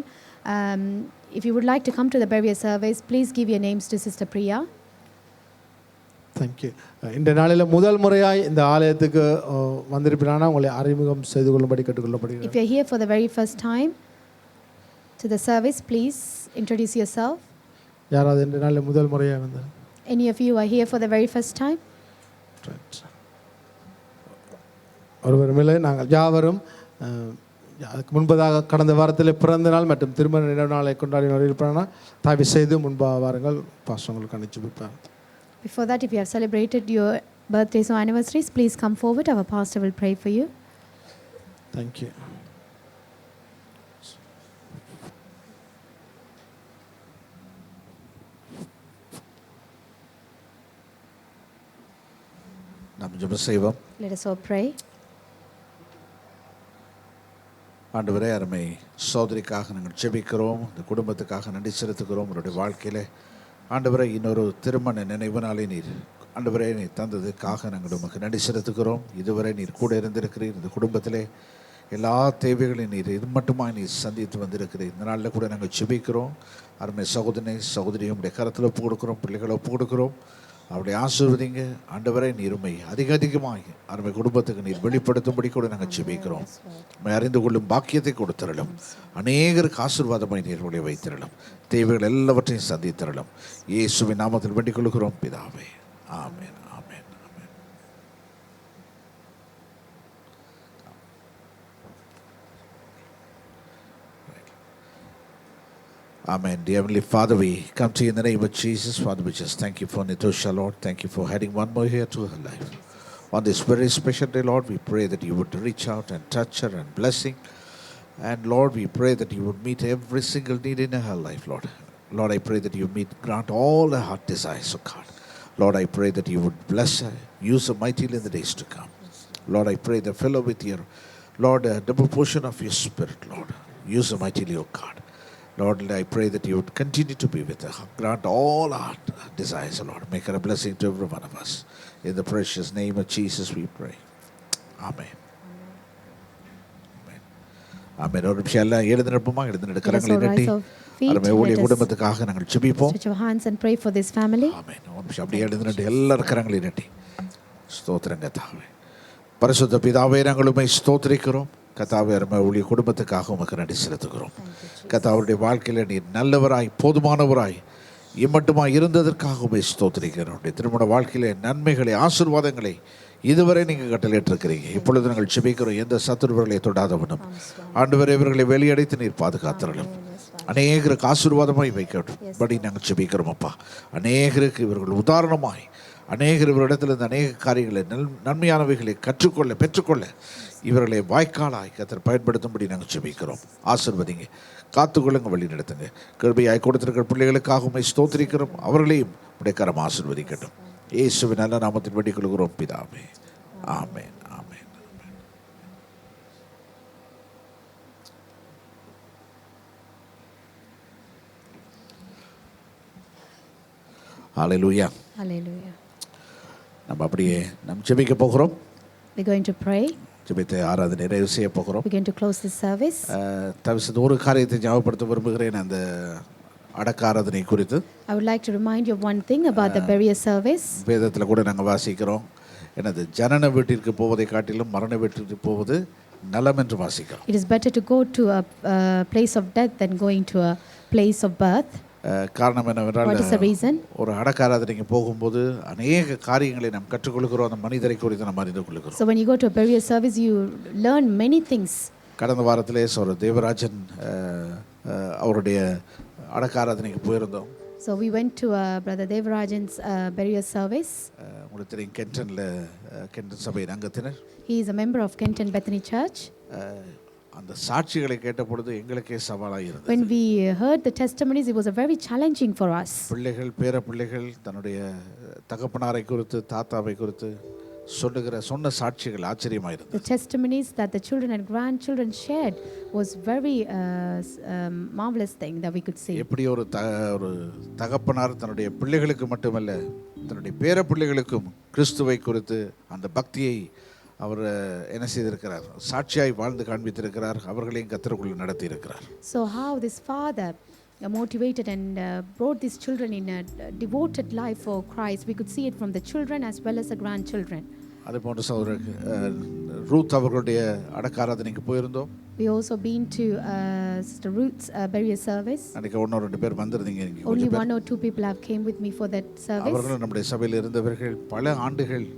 [SPEAKER 3] If you would like to come to the burial service, please give your names to Sister Priya.
[SPEAKER 5] Thank you. இந்த நாளில் முதல் முறையாய் இந்த ஆலயத்துக்கு வந்திருப்பினா உங்களை அறிமுகம் செய்து கொள்ளும்படி கேட்டுக்கொள்ளப்படுகிறேன்.
[SPEAKER 3] If you are here for the very first time to the service, please introduce yourself.
[SPEAKER 5] யாராவது இந்த நாளில் முதல் முறையாக வந்தார்?
[SPEAKER 3] Any of you are here for the very first time?
[SPEAKER 5] ஒருவர் மேலே நாங்கள் யாவரும் அதுக்கு முன்பதாக கடந்த வாரத்தில் பிறந்த நாள் மற்றும் திருமண நினைவு நாளை கொண்டாடினவர் இருப்பாங்கன்னா தயவு செய்து முன்பாக வாருங்கள், பாஸ்டர் உங்களுக்கு அனுப்பிச்சு வைப்பார்.
[SPEAKER 3] Before that, if you have celebrated your birthdays or anniversaries, please come forward. Our pastor will pray for you.
[SPEAKER 5] Thank you.
[SPEAKER 4] நாம் ஜெபம் செய்வோம்.
[SPEAKER 3] Let us all pray.
[SPEAKER 4] ஆண்டவரே, அருமை சோதரிக்காக நாங்கள் ஜெபிக்கிறோம். இந்த குடும்பத்துக்காக நன்றி செலுத்துகிறோம். உங்களுடைய வாழ்க்கையில் ஆண்டவரே இன்னொரு திருமண நினைவு நாளை நீர் ஆண்டவரே நீர் தந்ததுக்காக நாங்கள் உமக்கு நன்றி செலுத்துகிறோம். இதுவரை நீர் கூட இருந்திருக்கிறீர். இந்த குடும்பத்திலே எல்லா தேவைகளையும் நீர் இது மட்டுமாய் நீர் சந்தித்து வந்திருக்கிறீர். இந்த நாளில் கூட நாங்கள் ஜெபிக்கிறோம். அருமை சகோதரியும் உடைய கரத்தில் ஒப்பு கொடுக்குறோம், பிள்ளைகளை ஒப்பு கொடுக்குறோம். அவருடைய ஆசீர்வதிங்க ஆண்டவரை நீருமை அதிகமாக அருமை குடும்பத்துக்கு நீர் வெளிப்படுத்தும்படி கூட நாங்கள் ஜெபிக்கிறோம். அறிந்து கொள்ளும் பாக்கியத்தை கொடுத்திரலும், அநேகருக்கு ஆசீர்வாதமாய் நீர்களுடைய வைத்திரலும், தேவைகள் எல்லாவற்றையும் சந்தித்திரலும். இயேசுவின் நாமத்தில் வேண்டிக் கொள்கிறோம் பிதாவே, ஆமென், ஆமென், ஆமென். Amen. Dear Heavenly Father, we come to you in the name of Jesus. Father, we just thank you for Nitosha, Lord. Thank you for adding one more year to her life. On this very special day, Lord, we pray that you would reach out and touch her and blessing. And Lord, we pray that you would meet every single need in her life, Lord. Lord, I pray that you grant all her heart desires, oh God. Lord, I pray that you would bless her, use her mightily in the days to come. Lord, I pray that fill her with your, Lord, a double portion of your spirit, Lord. Use her mightily, oh God. Lord, I pray that you would continue to be with her. Grant all our desires, Lord. Make her a blessing to every one of us. In the precious name of Jesus we pray. Amen. Amen. ஒரு நிமிஷம் எல்லாம் எழுந்திருப்போமா? எழுந்திருக்க கரங்களை நீட்டி அருமை ஊழிய குடும்பத்துக்காக நாங்கள் ஜெபிப்போம்.
[SPEAKER 3] Stretch your hands and pray for this family.
[SPEAKER 4] ஆமென். ஒரு நிமிஷம் அப்படியே எழுந்திருட்டு எல்லாரும் கரங்களை நீட்டி ஸ்தோத்திரம் கர்த்தாவே. பரிசுத்த பிதாவே, நாங்கள் உம்மை ஸ்தோத்திரிக்கிறோம். கர்த்தாவே, அருமை ஊழிய குடும்பத்துக்காக உமக்கு நன்றி செலுத்துகிறோம். கர்த்தாவுடைய வாழ்க்கையில் நீர் நல்லவராய் போதுமானவராய் இம்மட்டுமாய் இருந்ததற்காக உம்மை ஸ்தோத்திரிக்கிறோம். திருமண வாழ்க்கையிலே நன்மைகளை ஆசீர்வாதங்களை இதுவரை நீங்கள் கட்டளையிட்டிருக்கிறீங்க. இப்பொழுது நாங்கள் ஜெபிக்கிறோம், எந்த சத்துருவர்களை தொடாதவனும் ஆண்டவரே இவர்களை வெளியடைத்து நீர் பாதுகாத்தரலும் அநேகருக்கு ஆசீர்வாதமாய் வைக்கப்படி நாங்கள் ஜெபிக்கிறோம் அப்பா. அநேகருக்கு இவர்கள் உதாரணமாய் அநேகர் இவரிடத்திலிருந்து அநேக காரியங்களை நன்மையானவைகளை கற்றுக்கொள்ள பெற்றுக்கொள்ள இவர்களை வாய்க்காலாய் கர்த்தர் பயன்படுத்தும்படி நாங்கள் ஜெபிக்கிறோம். ஆசீர்வதிங்க, காத்துக்கொள்ளுங்க, வழி நடத்துங்க. கிருபையாய் கொடுத்திருக்கிற பிள்ளைகளுக்காக உம்மை ஸ்தோத்திரிக்கிறோம். அவர்களையும் உடைய கரம் ஆசீர்வதிக்கட்டும். இயேசுவின் நல்ல நாமத்தில் வேண்டிக் கொள்கிறோம் பிதாவே. ஆமென். ஆமென். ஹல்லேலூயா.
[SPEAKER 3] Hallelujah.
[SPEAKER 4] நம்ம அப்படியே நம்ம ஜெபிக்க போகிறோம்.
[SPEAKER 3] We're going to pray.
[SPEAKER 4] ஜெபித்து ஆராதனை நிறைவு செய்ய போகிறோம்.
[SPEAKER 3] We're going to close this service.
[SPEAKER 4] தவிர்த்து ஒரு காரியத்தை ஞாபகப்படுத்த விரும்புகிறேன். அந்த அடக்க ஆராதனை குறித்து
[SPEAKER 3] I would like to remind you of one thing about the burial service.
[SPEAKER 4] வேதத்தில் கூட நாங்கள் வாசிக்கிறோம், எனது ஜனன வீட்டிற்கு போவதை காட்டிலும் மரண வீட்டிற்கு போவது நலம் என்று வாசிக்கிறோம்.
[SPEAKER 3] It is better to go to a place of death than going to a place of birth.
[SPEAKER 4] காரணம் என்னவென்றால்,
[SPEAKER 3] What is the reason?
[SPEAKER 4] ஒரு அடக்க ஆராதனைக்கு போகும்போது அநேக காரியங்களை நாம் கற்றுக்கொள்கிறோம். அந்த மனிதரை குறித்து நாம் அறிந்து கொள்கிறோம்.
[SPEAKER 3] So when you go to a burial service, you learn many things.
[SPEAKER 4] கடந்த வாரத்திலே ஒரு தேவராஜன் அவருடைய அடக்க ஆராதனைக்கு போயிருந்தோம்.
[SPEAKER 3] So we went to Brother Devarajan's burial service.
[SPEAKER 4] உங்களுக்கு தெரியும், கென்டன் சபையின் அங்கத்தினர்.
[SPEAKER 3] He is a member of Kenton Bethany Church.
[SPEAKER 4] அந்த சாட்சிகளை கேட்ட பொழுது எங்களுக்கே சவாலாக இருந்தது.
[SPEAKER 3] When we heard the testimonies, it was a very challenging for us.
[SPEAKER 4] பிள்ளைகள் பேர பிள்ளைகள் தன்னுடைய தகப்பனாரை குறித்து தாத்தாவை குறித்து சொன்ன சாட்சிகள் ஆச்சரியமாக இருந்தது.
[SPEAKER 3] The testimonies that the children and grandchildren shared was very marvelous thing that we could see.
[SPEAKER 4] எப்படி ஒரு தகப்பனார் தன்னுடைய பிள்ளைகளுக்கு மட்டுமல்ல தன்னுடைய பேர பிள்ளைகளுக்கும் கிறிஸ்துவை குறித்து அந்த பக்தியை அவர் என்ன செய்திருக்கிறார், சாட்சியாய் வாழ்ந்து காண்பித்திருக்கிறார். அவர்களையும் கர்த்தருக்குள்ள நடத்தி இருக்கிறார்.
[SPEAKER 3] So how this father motivated and brought these children in a devoted life for Christ, we could see it from the children as well as the grandchildren.
[SPEAKER 4] அதே போன்ற சகோதரர் ரூத் அவர்களுடைய அடக்க ஆராதனைக்கு போயிருந்தோம்.
[SPEAKER 3] We also been to Sister Ruth's burial service.
[SPEAKER 4] அன்னைக்கு 1-2 பேர் வந்திருந்தீங்க.
[SPEAKER 3] Only 1 or 2 people have came with me for that service.
[SPEAKER 4] அவர்களும் நம்முடைய சபையில் இருந்தவர்கள். பல ஆண்டுகள்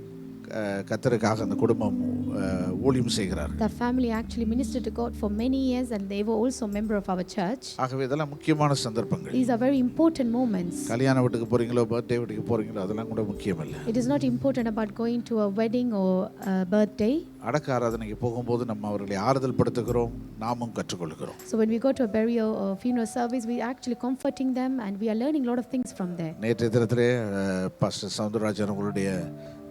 [SPEAKER 4] கர்த்தருக்காக அந்த குடும்பம் ஊழியம் செய்கிறார்.
[SPEAKER 3] The family actually ministered to God for many years and they were also member of our church.
[SPEAKER 4] ஆகவே இதெல்லாம் முக்கியமான சந்தர்ப்பங்கள்.
[SPEAKER 3] These are very important moments.
[SPEAKER 4] கல்யாண வீட்டுக்கு போறீங்களோ பர்த்டே வீட்டுக்கு போறீங்களோ அதெல்லாம் கூட முக்கியமல்ல.
[SPEAKER 3] It is not important about going to a wedding or a birthday.
[SPEAKER 4] அடக்க ஆராதனைக்கு போகும்போது நம்ம அவர்களை ஆறுதல் படுத்துகிறோம், நாமும் கற்றுக்கொள்கிறோம்.
[SPEAKER 3] So when we go to a burial or funeral service, we are actually comforting them and we are learning a lot of things from there.
[SPEAKER 4] நேற்றைய தினத்திலே பாஸ்டர் சௌந்தரராஜன் அவர்களுடைய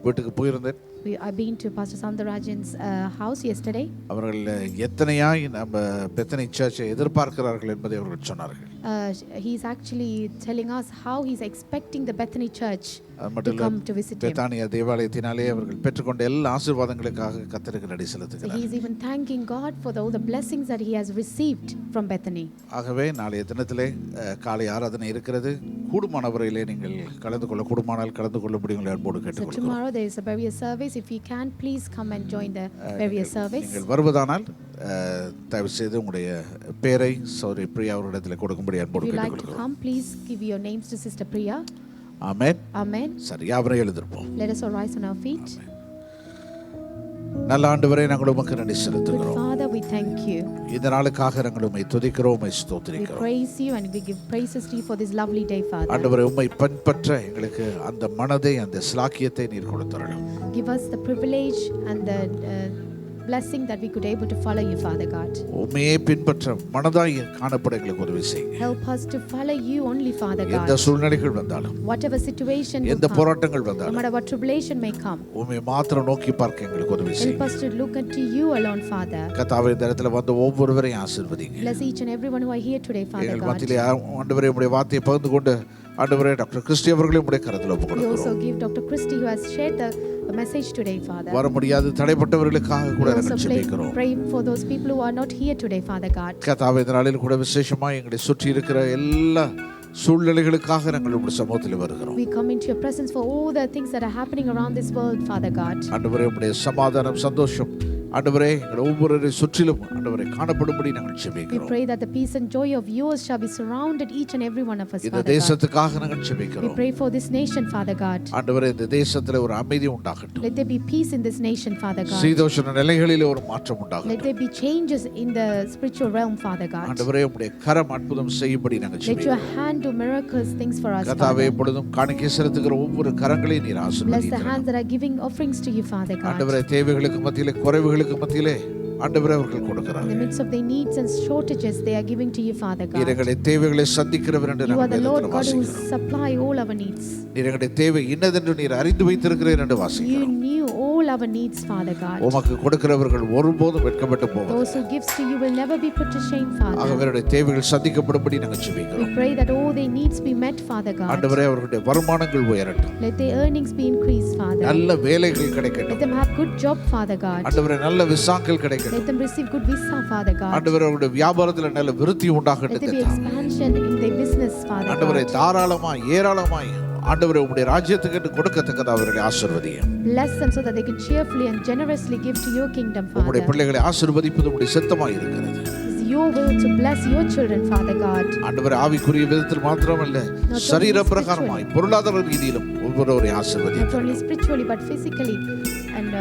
[SPEAKER 4] வீட்டுக்கு போயிருந்தேன்.
[SPEAKER 3] I've been to Pastor Soundarajan's house yesterday.
[SPEAKER 4] அவர்கள் எத்தனையாய் நம்ம Bethany சர்ச்சை எதிர்பார்க்கிறார்கள் என்பதை அவர்கள் சொன்னார்கள்.
[SPEAKER 3] He's actually telling us how he's expecting the Bethany Church to come to visit him.
[SPEAKER 4] Bethany தேவாலயத்தினாலே அவர்கள் பெற்றுக்கொண்ட எல்லா ஆசீர்வாதங்களுக்காக கர்த்தருக்கு நன்றி செலுத்துகிறார்.
[SPEAKER 3] So he's even thanking God for all the blessings that he has received from Bethany.
[SPEAKER 4] ஆகவே நாளைய தினத்திலே காலை ஆராதனை இருக்கிறது. கூடுமானவரையிலே நீங்கள் கலந்து கூடுமானால் கலந்து கொள்ள முடியுங்கள் அன்போடு
[SPEAKER 3] So
[SPEAKER 4] கேட்டுக்கொள்கிறோம்.
[SPEAKER 3] tomorrow there is a burial service. If you can, please come and join the burial service.
[SPEAKER 4] நீங்கள் வருவதானால் தயவு செய்து உங்களுடைய பேரை சௌரி பிரியா அவர்களிடத்தில் கொடுக்கும்படி
[SPEAKER 3] If
[SPEAKER 4] அன்போடு
[SPEAKER 3] you like to
[SPEAKER 4] கேட்டுக்கொள்கிறோம்.
[SPEAKER 3] come, please give your names to Sister Priya.
[SPEAKER 4] Amen.
[SPEAKER 3] Amen.
[SPEAKER 4] சரி, யாவரையும் எழுந்திருப்போம்.
[SPEAKER 3] Let us all rise on our feet.
[SPEAKER 4] நல்ல ஆண்டவரே, நாங்கள் உமக்கு நன்றி
[SPEAKER 3] Good
[SPEAKER 4] செலுத்துகிறோம்.
[SPEAKER 3] Father, we thank you.
[SPEAKER 4] இந்த நாளுக்காக நாங்கள் உம்மை துதிக்கிறோம், உம்மை
[SPEAKER 3] We
[SPEAKER 4] ஸ்தோத்திரிக்கிறோம்.
[SPEAKER 3] praise you and we give praises to you for this lovely day, Father.
[SPEAKER 4] ஆண்டவரே, உம்மை பின்பற்ற எங்களுக்கு அந்த மனதை, அந்த ஸ்லாக்கியத்தை நீர் கொடுத்தருளும்.
[SPEAKER 3] Give us the privilege and the blessing that we could able to follow you, Father God.
[SPEAKER 4] உம்மையே பின்பற்ற மனதாய் காணப்பட எங்களுக்கு உதவி செய்யுங்க.
[SPEAKER 3] Help us to follow you only, Father
[SPEAKER 4] எந்த
[SPEAKER 3] God.
[SPEAKER 4] சூழ்நிலைகள் வந்தாலும்,
[SPEAKER 3] Whatever situation will
[SPEAKER 4] எந்த
[SPEAKER 3] come,
[SPEAKER 4] போராட்டங்கள்
[SPEAKER 3] no
[SPEAKER 4] வந்தாலும்,
[SPEAKER 3] matter what tribulation may come,
[SPEAKER 4] உம்மை மாத்திரம் நோக்கி பார்க்க எங்களுக்கு உதவி
[SPEAKER 3] help
[SPEAKER 4] செய்யுங்க.
[SPEAKER 3] us to look unto you alone, Father.
[SPEAKER 4] கர்த்தாவே, இந்த இடத்துல வந்து ஒவ்வொருவரையும் ஆசீர்வதிங்க.
[SPEAKER 3] Bless each and everyone who are here today, Father
[SPEAKER 4] எங்கள்
[SPEAKER 3] God.
[SPEAKER 4] மத்தியிலே ஆண்டவரே, உம்முடைய வார்த்தையை பகிர்ந்து கொண்டு ஆண்டவரே டாக்டர் கிறிஸ்டி அவர்களே உம்முடைய கரத்தில் ஒப்புக்
[SPEAKER 3] We also
[SPEAKER 4] கொடுக்கிறோம்.
[SPEAKER 3] give Dr. Christy who has shared the message today, Father.
[SPEAKER 4] வர முடியாது தடைப்பட்டவர்களுக்காக
[SPEAKER 3] We
[SPEAKER 4] கூட
[SPEAKER 3] also
[SPEAKER 4] நாங்கள் ஜெபிக்கிறோம்.
[SPEAKER 3] pray for those people who are not here today, Father God.
[SPEAKER 4] கர்த்தாவே, இந்த நாளில் கூட விசேஷமா எங்களை சுற்றி இருக்கிற எல்லா சூழ்நிலைகளுக்காக நாங்கள் உம்முடைய சமூகத்தில் வருகிறோம்.
[SPEAKER 3] We come into your presence for all the things that are happening around this world, Father God.
[SPEAKER 4] ஆண்டவரே, உம்முடைய சமாதானம், சந்தோஷம் ஆண்டவரே எங்கள் ஒவ்வொருவரை சுற்றிலும் ஆண்டவரை காணப்படும்படி நாங்கள்
[SPEAKER 3] We
[SPEAKER 4] ஜெபிக்கிறோம்.
[SPEAKER 3] pray that the peace and joy of yours shall be surrounded each and every one of us,
[SPEAKER 4] இந்த
[SPEAKER 3] Father God.
[SPEAKER 4] தேசத்துக்காக நாங்கள்
[SPEAKER 3] We
[SPEAKER 4] ஜெபிக்கிறோம்.
[SPEAKER 3] pray for this nation, Father God.
[SPEAKER 4] ஆண்டவரே, இந்த தேசத்துல ஒரு அமைதி உண்டாகட்டும்.
[SPEAKER 3] Let there be peace in this nation, Father God.
[SPEAKER 4] சீதோஷண நிலைகளிலே ஒரு மாற்றம்
[SPEAKER 3] Let
[SPEAKER 4] உண்டாகட்டும்.
[SPEAKER 3] there be changes in the spiritual realm, Father God.
[SPEAKER 4] ஆண்டவரே, உம்முடைய கரம் அற்புதம் செய்யும்படி நாங்கள்
[SPEAKER 3] Let your
[SPEAKER 4] ஜெபிக்கிறோம்.
[SPEAKER 3] hand do miraculous things for us,
[SPEAKER 4] கர்த்தாவே,
[SPEAKER 3] Father.
[SPEAKER 4] எப்பொழுதும் காணிக்கை செலுத்துகிற ஒவ்வொரு கரங்களையும் நீர்
[SPEAKER 3] Bless the
[SPEAKER 4] ஆசீர்வதிக்கிறீர்.
[SPEAKER 3] hands that are giving offerings to you, Father God.
[SPEAKER 4] ஆண்டவரே, தேவைகளுக்கு மத்தியிலே, குறைவுகளுக்கு மத்தியிலே ஆண்டவரே அவர்கள்
[SPEAKER 3] In the
[SPEAKER 4] கொடுக்கிறார்கள்.
[SPEAKER 3] midst of their needs and shortages, they are giving to you, Father
[SPEAKER 4] நீர்
[SPEAKER 3] God.
[SPEAKER 4] எங்களுடைய தேவைகளை சந்திக்கிறவர் என்று
[SPEAKER 3] You are
[SPEAKER 4] நாங்கள்
[SPEAKER 3] the Lord
[SPEAKER 4] வேதத்தில்
[SPEAKER 3] God who
[SPEAKER 4] வாசிக்கிறோம்.
[SPEAKER 3] supply all our needs.
[SPEAKER 4] நீர் எங்களுடைய தேவை இன்னதென்று நீர் அறிந்து வைத்திருக்கிறீர் என்று
[SPEAKER 3] You
[SPEAKER 4] வாசிக்கிறோம்.
[SPEAKER 3] knew all our needs, Father God.
[SPEAKER 4] உமக்கு கொடுக்கிறவர்கள் ஒருபோதும் வெட்கப்பட்டு போவதில்லை.
[SPEAKER 3] Those who gives to you will never be put to shame, Father.
[SPEAKER 4] அவர்களுடைய தேவைகள் சந்திக்கப்படும்படி நாங்கள்
[SPEAKER 3] We
[SPEAKER 4] ஜெபிக்கிறோம்.
[SPEAKER 3] pray that all their needs be met, Father God.
[SPEAKER 4] ஆண்டவரே, அவர்களுடைய வருமானங்கள் உயரட்டும்.
[SPEAKER 3] Let their earnings be increased, Father.
[SPEAKER 4] நல்ல வேலைகள்
[SPEAKER 3] Let
[SPEAKER 4] கிடைக்கட்டும்.
[SPEAKER 3] them have good job, Father God.
[SPEAKER 4] ஆண்டவரே, நல்ல விசாக்கள் கிடைக்கட்டும்.
[SPEAKER 3] Let them receive good visa, Father God.
[SPEAKER 4] ஆண்டவரே, அவருடைய வியாபாரத்தில் நல்ல விருத்தி
[SPEAKER 3] Let
[SPEAKER 4] உண்டாகட்டும்.
[SPEAKER 3] there be expansion in their business, Father
[SPEAKER 4] ஆண்டவரே,
[SPEAKER 3] God.
[SPEAKER 4] தாராளமாய் ஏராளமாய் ஆண்டவரே உம்முடைய ராஜ்யத்துக்கு என்று கொடுக்கத்தக்கது அவர்களை ஆசீர்வதியும்.
[SPEAKER 3] Bless them so that they can cheerfully and generously give to your kingdom,
[SPEAKER 4] உம்முடைய
[SPEAKER 3] Father.
[SPEAKER 4] பிள்ளைகளை ஆசீர்வதிப்பது உம்முடைய சித்தமாய் இருக்கிறது.
[SPEAKER 3] It's your will to bless your children, Father God.
[SPEAKER 4] ஆண்டவரே, ஆவிக்குரிய விதத்தில் மாத்திரமல்ல,
[SPEAKER 3] only
[SPEAKER 4] சரீர
[SPEAKER 3] spiritually.
[SPEAKER 4] பிரகாரமாய் பொருளாதார ரீதியிலும் ஒவ்வொருவரை
[SPEAKER 3] Not
[SPEAKER 4] ஆசீர்வதியும்.
[SPEAKER 3] only spiritually but physically, and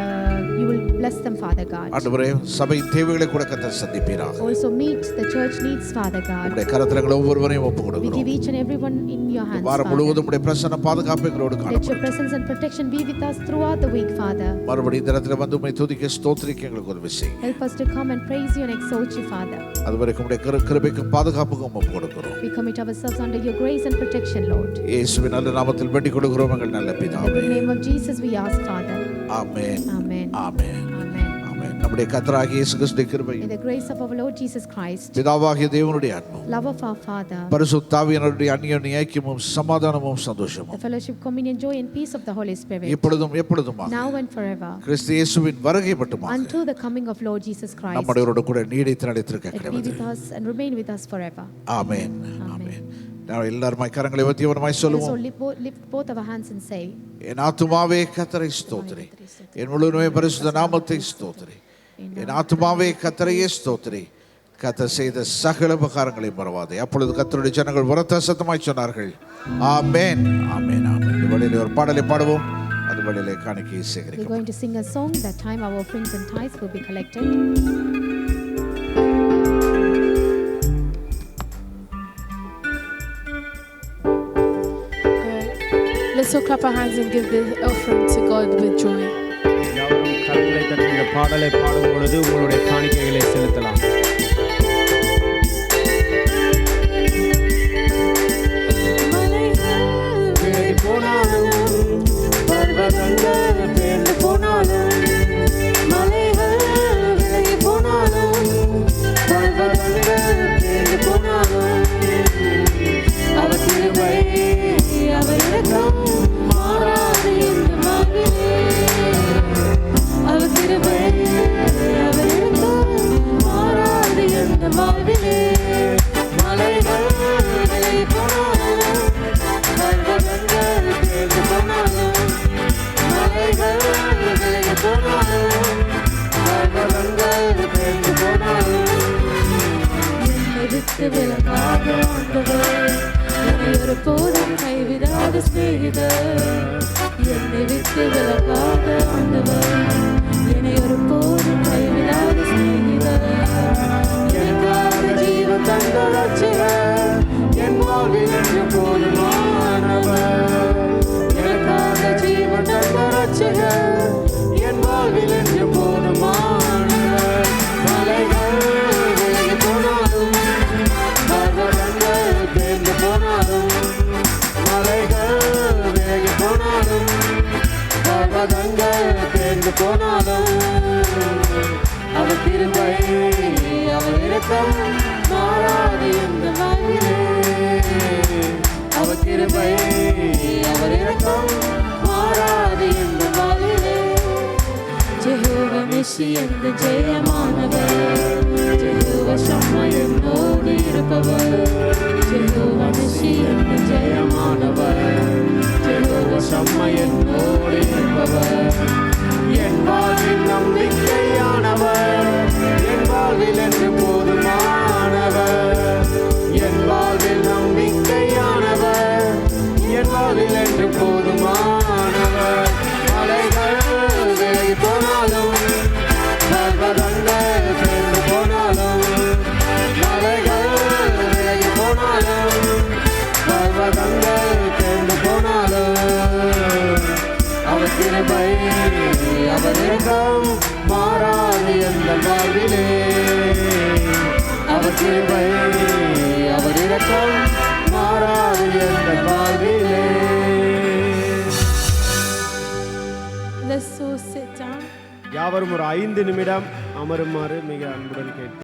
[SPEAKER 3] you will bless them, Father God.
[SPEAKER 4] ஆண்டவரே, சபையின் தேவைகளை கூட கர்த்தர் சந்திப்பீராக.
[SPEAKER 3] Also meet the church needs, Father God.
[SPEAKER 4] உம்முடைய கரத்திரங்களை ஒவ்வொருவரையும் ஒப்புக்
[SPEAKER 3] We
[SPEAKER 4] கொடுக்கிறோம்.
[SPEAKER 3] give each and everyone in your hands,
[SPEAKER 4] வாரம்
[SPEAKER 3] Father.
[SPEAKER 4] முழுவதும் உம்முடைய பிரசன்ன பாதுகாப்பு எங்களோடு
[SPEAKER 3] Let your
[SPEAKER 4] காணப்படும்.
[SPEAKER 3] presence and protection be with us throughout the week, Father.
[SPEAKER 4] மறுபடியும் இந்த இடத்துல வந்து உம்மை துதிக்க ஸ்தோத்திரிக்க எங்களுக்கு உதவி செய்யுங்க.
[SPEAKER 3] Help us to come and praise you and exalt you, Father.
[SPEAKER 4] அதுவரைக்கும் உம்முடைய கிருபைக்கும் பாதுகாப்புக்கும் ஒப்புக் கொடுக்கிறோம்.
[SPEAKER 3] We commit ourselves under your grace and protection, Lord.
[SPEAKER 4] இயேசுவின் நல்ல நாமத்தில் வேண்டிக் கொடுக்கிறோம் எங்கள் நல்ல
[SPEAKER 3] In the
[SPEAKER 4] பிதாவே.
[SPEAKER 3] good name of Jesus we ask, Father.
[SPEAKER 4] Amen.
[SPEAKER 3] Amen.
[SPEAKER 4] Amen.
[SPEAKER 3] Amen.
[SPEAKER 4] ஆமென். நம்முடைய கர்த்தராகிய இயேசு கிறிஸ்துவின் கிருபையும்
[SPEAKER 3] In the grace of our Lord Jesus Christ,
[SPEAKER 4] பிதாவாகிய தேவனுடைய அன்பும்
[SPEAKER 3] love of our Father,
[SPEAKER 4] பரிசுத்த ஆவியானவருடைய அந்யோன்ய ஐக்கியமும் சமாதானமும் சந்தோஷமும்
[SPEAKER 3] the fellowship, communion, joy and peace of the Holy Spirit,
[SPEAKER 4] இப்பொழுதும் எப்பொழுதுமாக
[SPEAKER 3] now and forever,
[SPEAKER 4] கிறிஸ்து இயேசுவின் வருகை மட்டுமாக
[SPEAKER 3] until the coming of Lord Jesus Christ,
[SPEAKER 4] நம்முடையவரோடு கூட நீடித்து நடித்திருக்க
[SPEAKER 3] let be
[SPEAKER 4] கிடவது.
[SPEAKER 3] with us and remain with us forever.
[SPEAKER 4] ஆமென். ஆமென். நாம் எல்லாருமாய் கரங்களை உயர்த்தியவனமாய்
[SPEAKER 3] Let us
[SPEAKER 4] சொல்லுவோம்.
[SPEAKER 3] all lift both our hands and say,
[SPEAKER 4] என் ஆத்துமாவே கர்த்தரை ஸ்தோத்திரி, என் முழுவதுமே பரிசுத்த நாமத்தை ஸ்தோத்திரி. என் ஆத்துமாவே கர்த்தரையே ஸ்தோத்திரி, கர்த்தர் செய்த சகல உபகாரங்களை மறவாதே. அப்பொழுது கர்த்தருடைய ஜனங்கள் உரத்த சத்தமாய் சொன்னார்கள், ஆமென், ஆமென், ஆமென். இந்த வேளையிலே ஒரு பாடலை பாடுவோம். அது வேளையிலே காணிக்கையை
[SPEAKER 3] we're
[SPEAKER 4] சேகரிக்கப்படும்.
[SPEAKER 3] going to sing a song. That time our offerings and tithes will be collected.
[SPEAKER 1] Let's all clap our hands and give the offering to God with joy.
[SPEAKER 2] யாவரும் கரங்களை தட்டி இந்த பாடலை பாடும் பொழுது உங்களுடைய காணிக்கைகளை செலுத்தலாம். விலகி போனாலும் பர்வதங்கள் பேர்ந்து போனாலும், மலைகள் விலகி போனாலும் பர்வதங்கள் பேர்ந்து போனாலும், அவர் கிருபை அவர் இரக்கம் மாறாது இந்த வாழ்விலே. அவர் கிருபை அவர் இரக்கம் மாறாது இந்த வாழ்விலே. மலைகள் விலகி போனாலும் பர்வதங்கள் பேர்ந்து போனாலும், மலைகள் விலகி போனாலும் பர்வதங்கள் பேர்ந்து போனாலும், என்னை விட்டு விலகாத ஆண்டவர், என்னை ஒருபோதும் கைவிடாத சிநேகிதர். என்னை விட்டு விலகாத ஆண்டவர், என்னை
[SPEAKER 3] ஒருபோதும் கைவிடாத சிநேகிதர். எனக்காக ஜீவன் தந்த ரட்சகர், என் வாழ்வில் என்று போதுமானவர். எனக்காக ஜீவன் தந்த ரட்சகர், என் வாழ்வில் என்று போதுமானவர். மலைகள் விலகி போனாலும், பர்வதங்கள் பேர்ந்து போனாலும், மலைகள் விலகி போனாலும், பர்வதங்கள் பேர்ந்து போனாலும், அவர் கிருபை அவர் இரக்கம் மாறாது இந்த வாழ்விலே. அவர் கிருபை அவர் இரக்கம் மாறாது இந்த வாழ்விலே. ஜெகோவா நிஷி எந்த ஜெயமானவர், ஜெகோவா ஷம்மா என்னோடு இருப்பவர். ஜெகோவா நிஷி எந்த ஜெயமானவர், ஜெகோவா ஷம்மா என்னோடு இருப்பவர். என் வாழ்வின் நம்பிக்கையானவர், என் வாழ்வில் என்று போதுமானவர். என் வாழ்வில் நம்பிக்கையானவர், என் வாழ்வில் என்று போதுமானவர். மலைகள் விலகி போனாலும், பர்வதங்கள் பேர்ந்து போனாலும், மலைகள் விலகி போனாலும், பர்வதங்கள் பேர்ந்து போனாலும், அவர் கிருபை அவர் இரக்கம் மாறாது எந்த வாழ்விலே. அவர் கிருபை அவர் இரக்கம் மாறாது எந்த வாழ்விலே.
[SPEAKER 1] Let's all sit down.
[SPEAKER 2] யாவரும் ஒரு 5 நிமிடம் அமருமாறு மிக அன்புடன் கேட்டு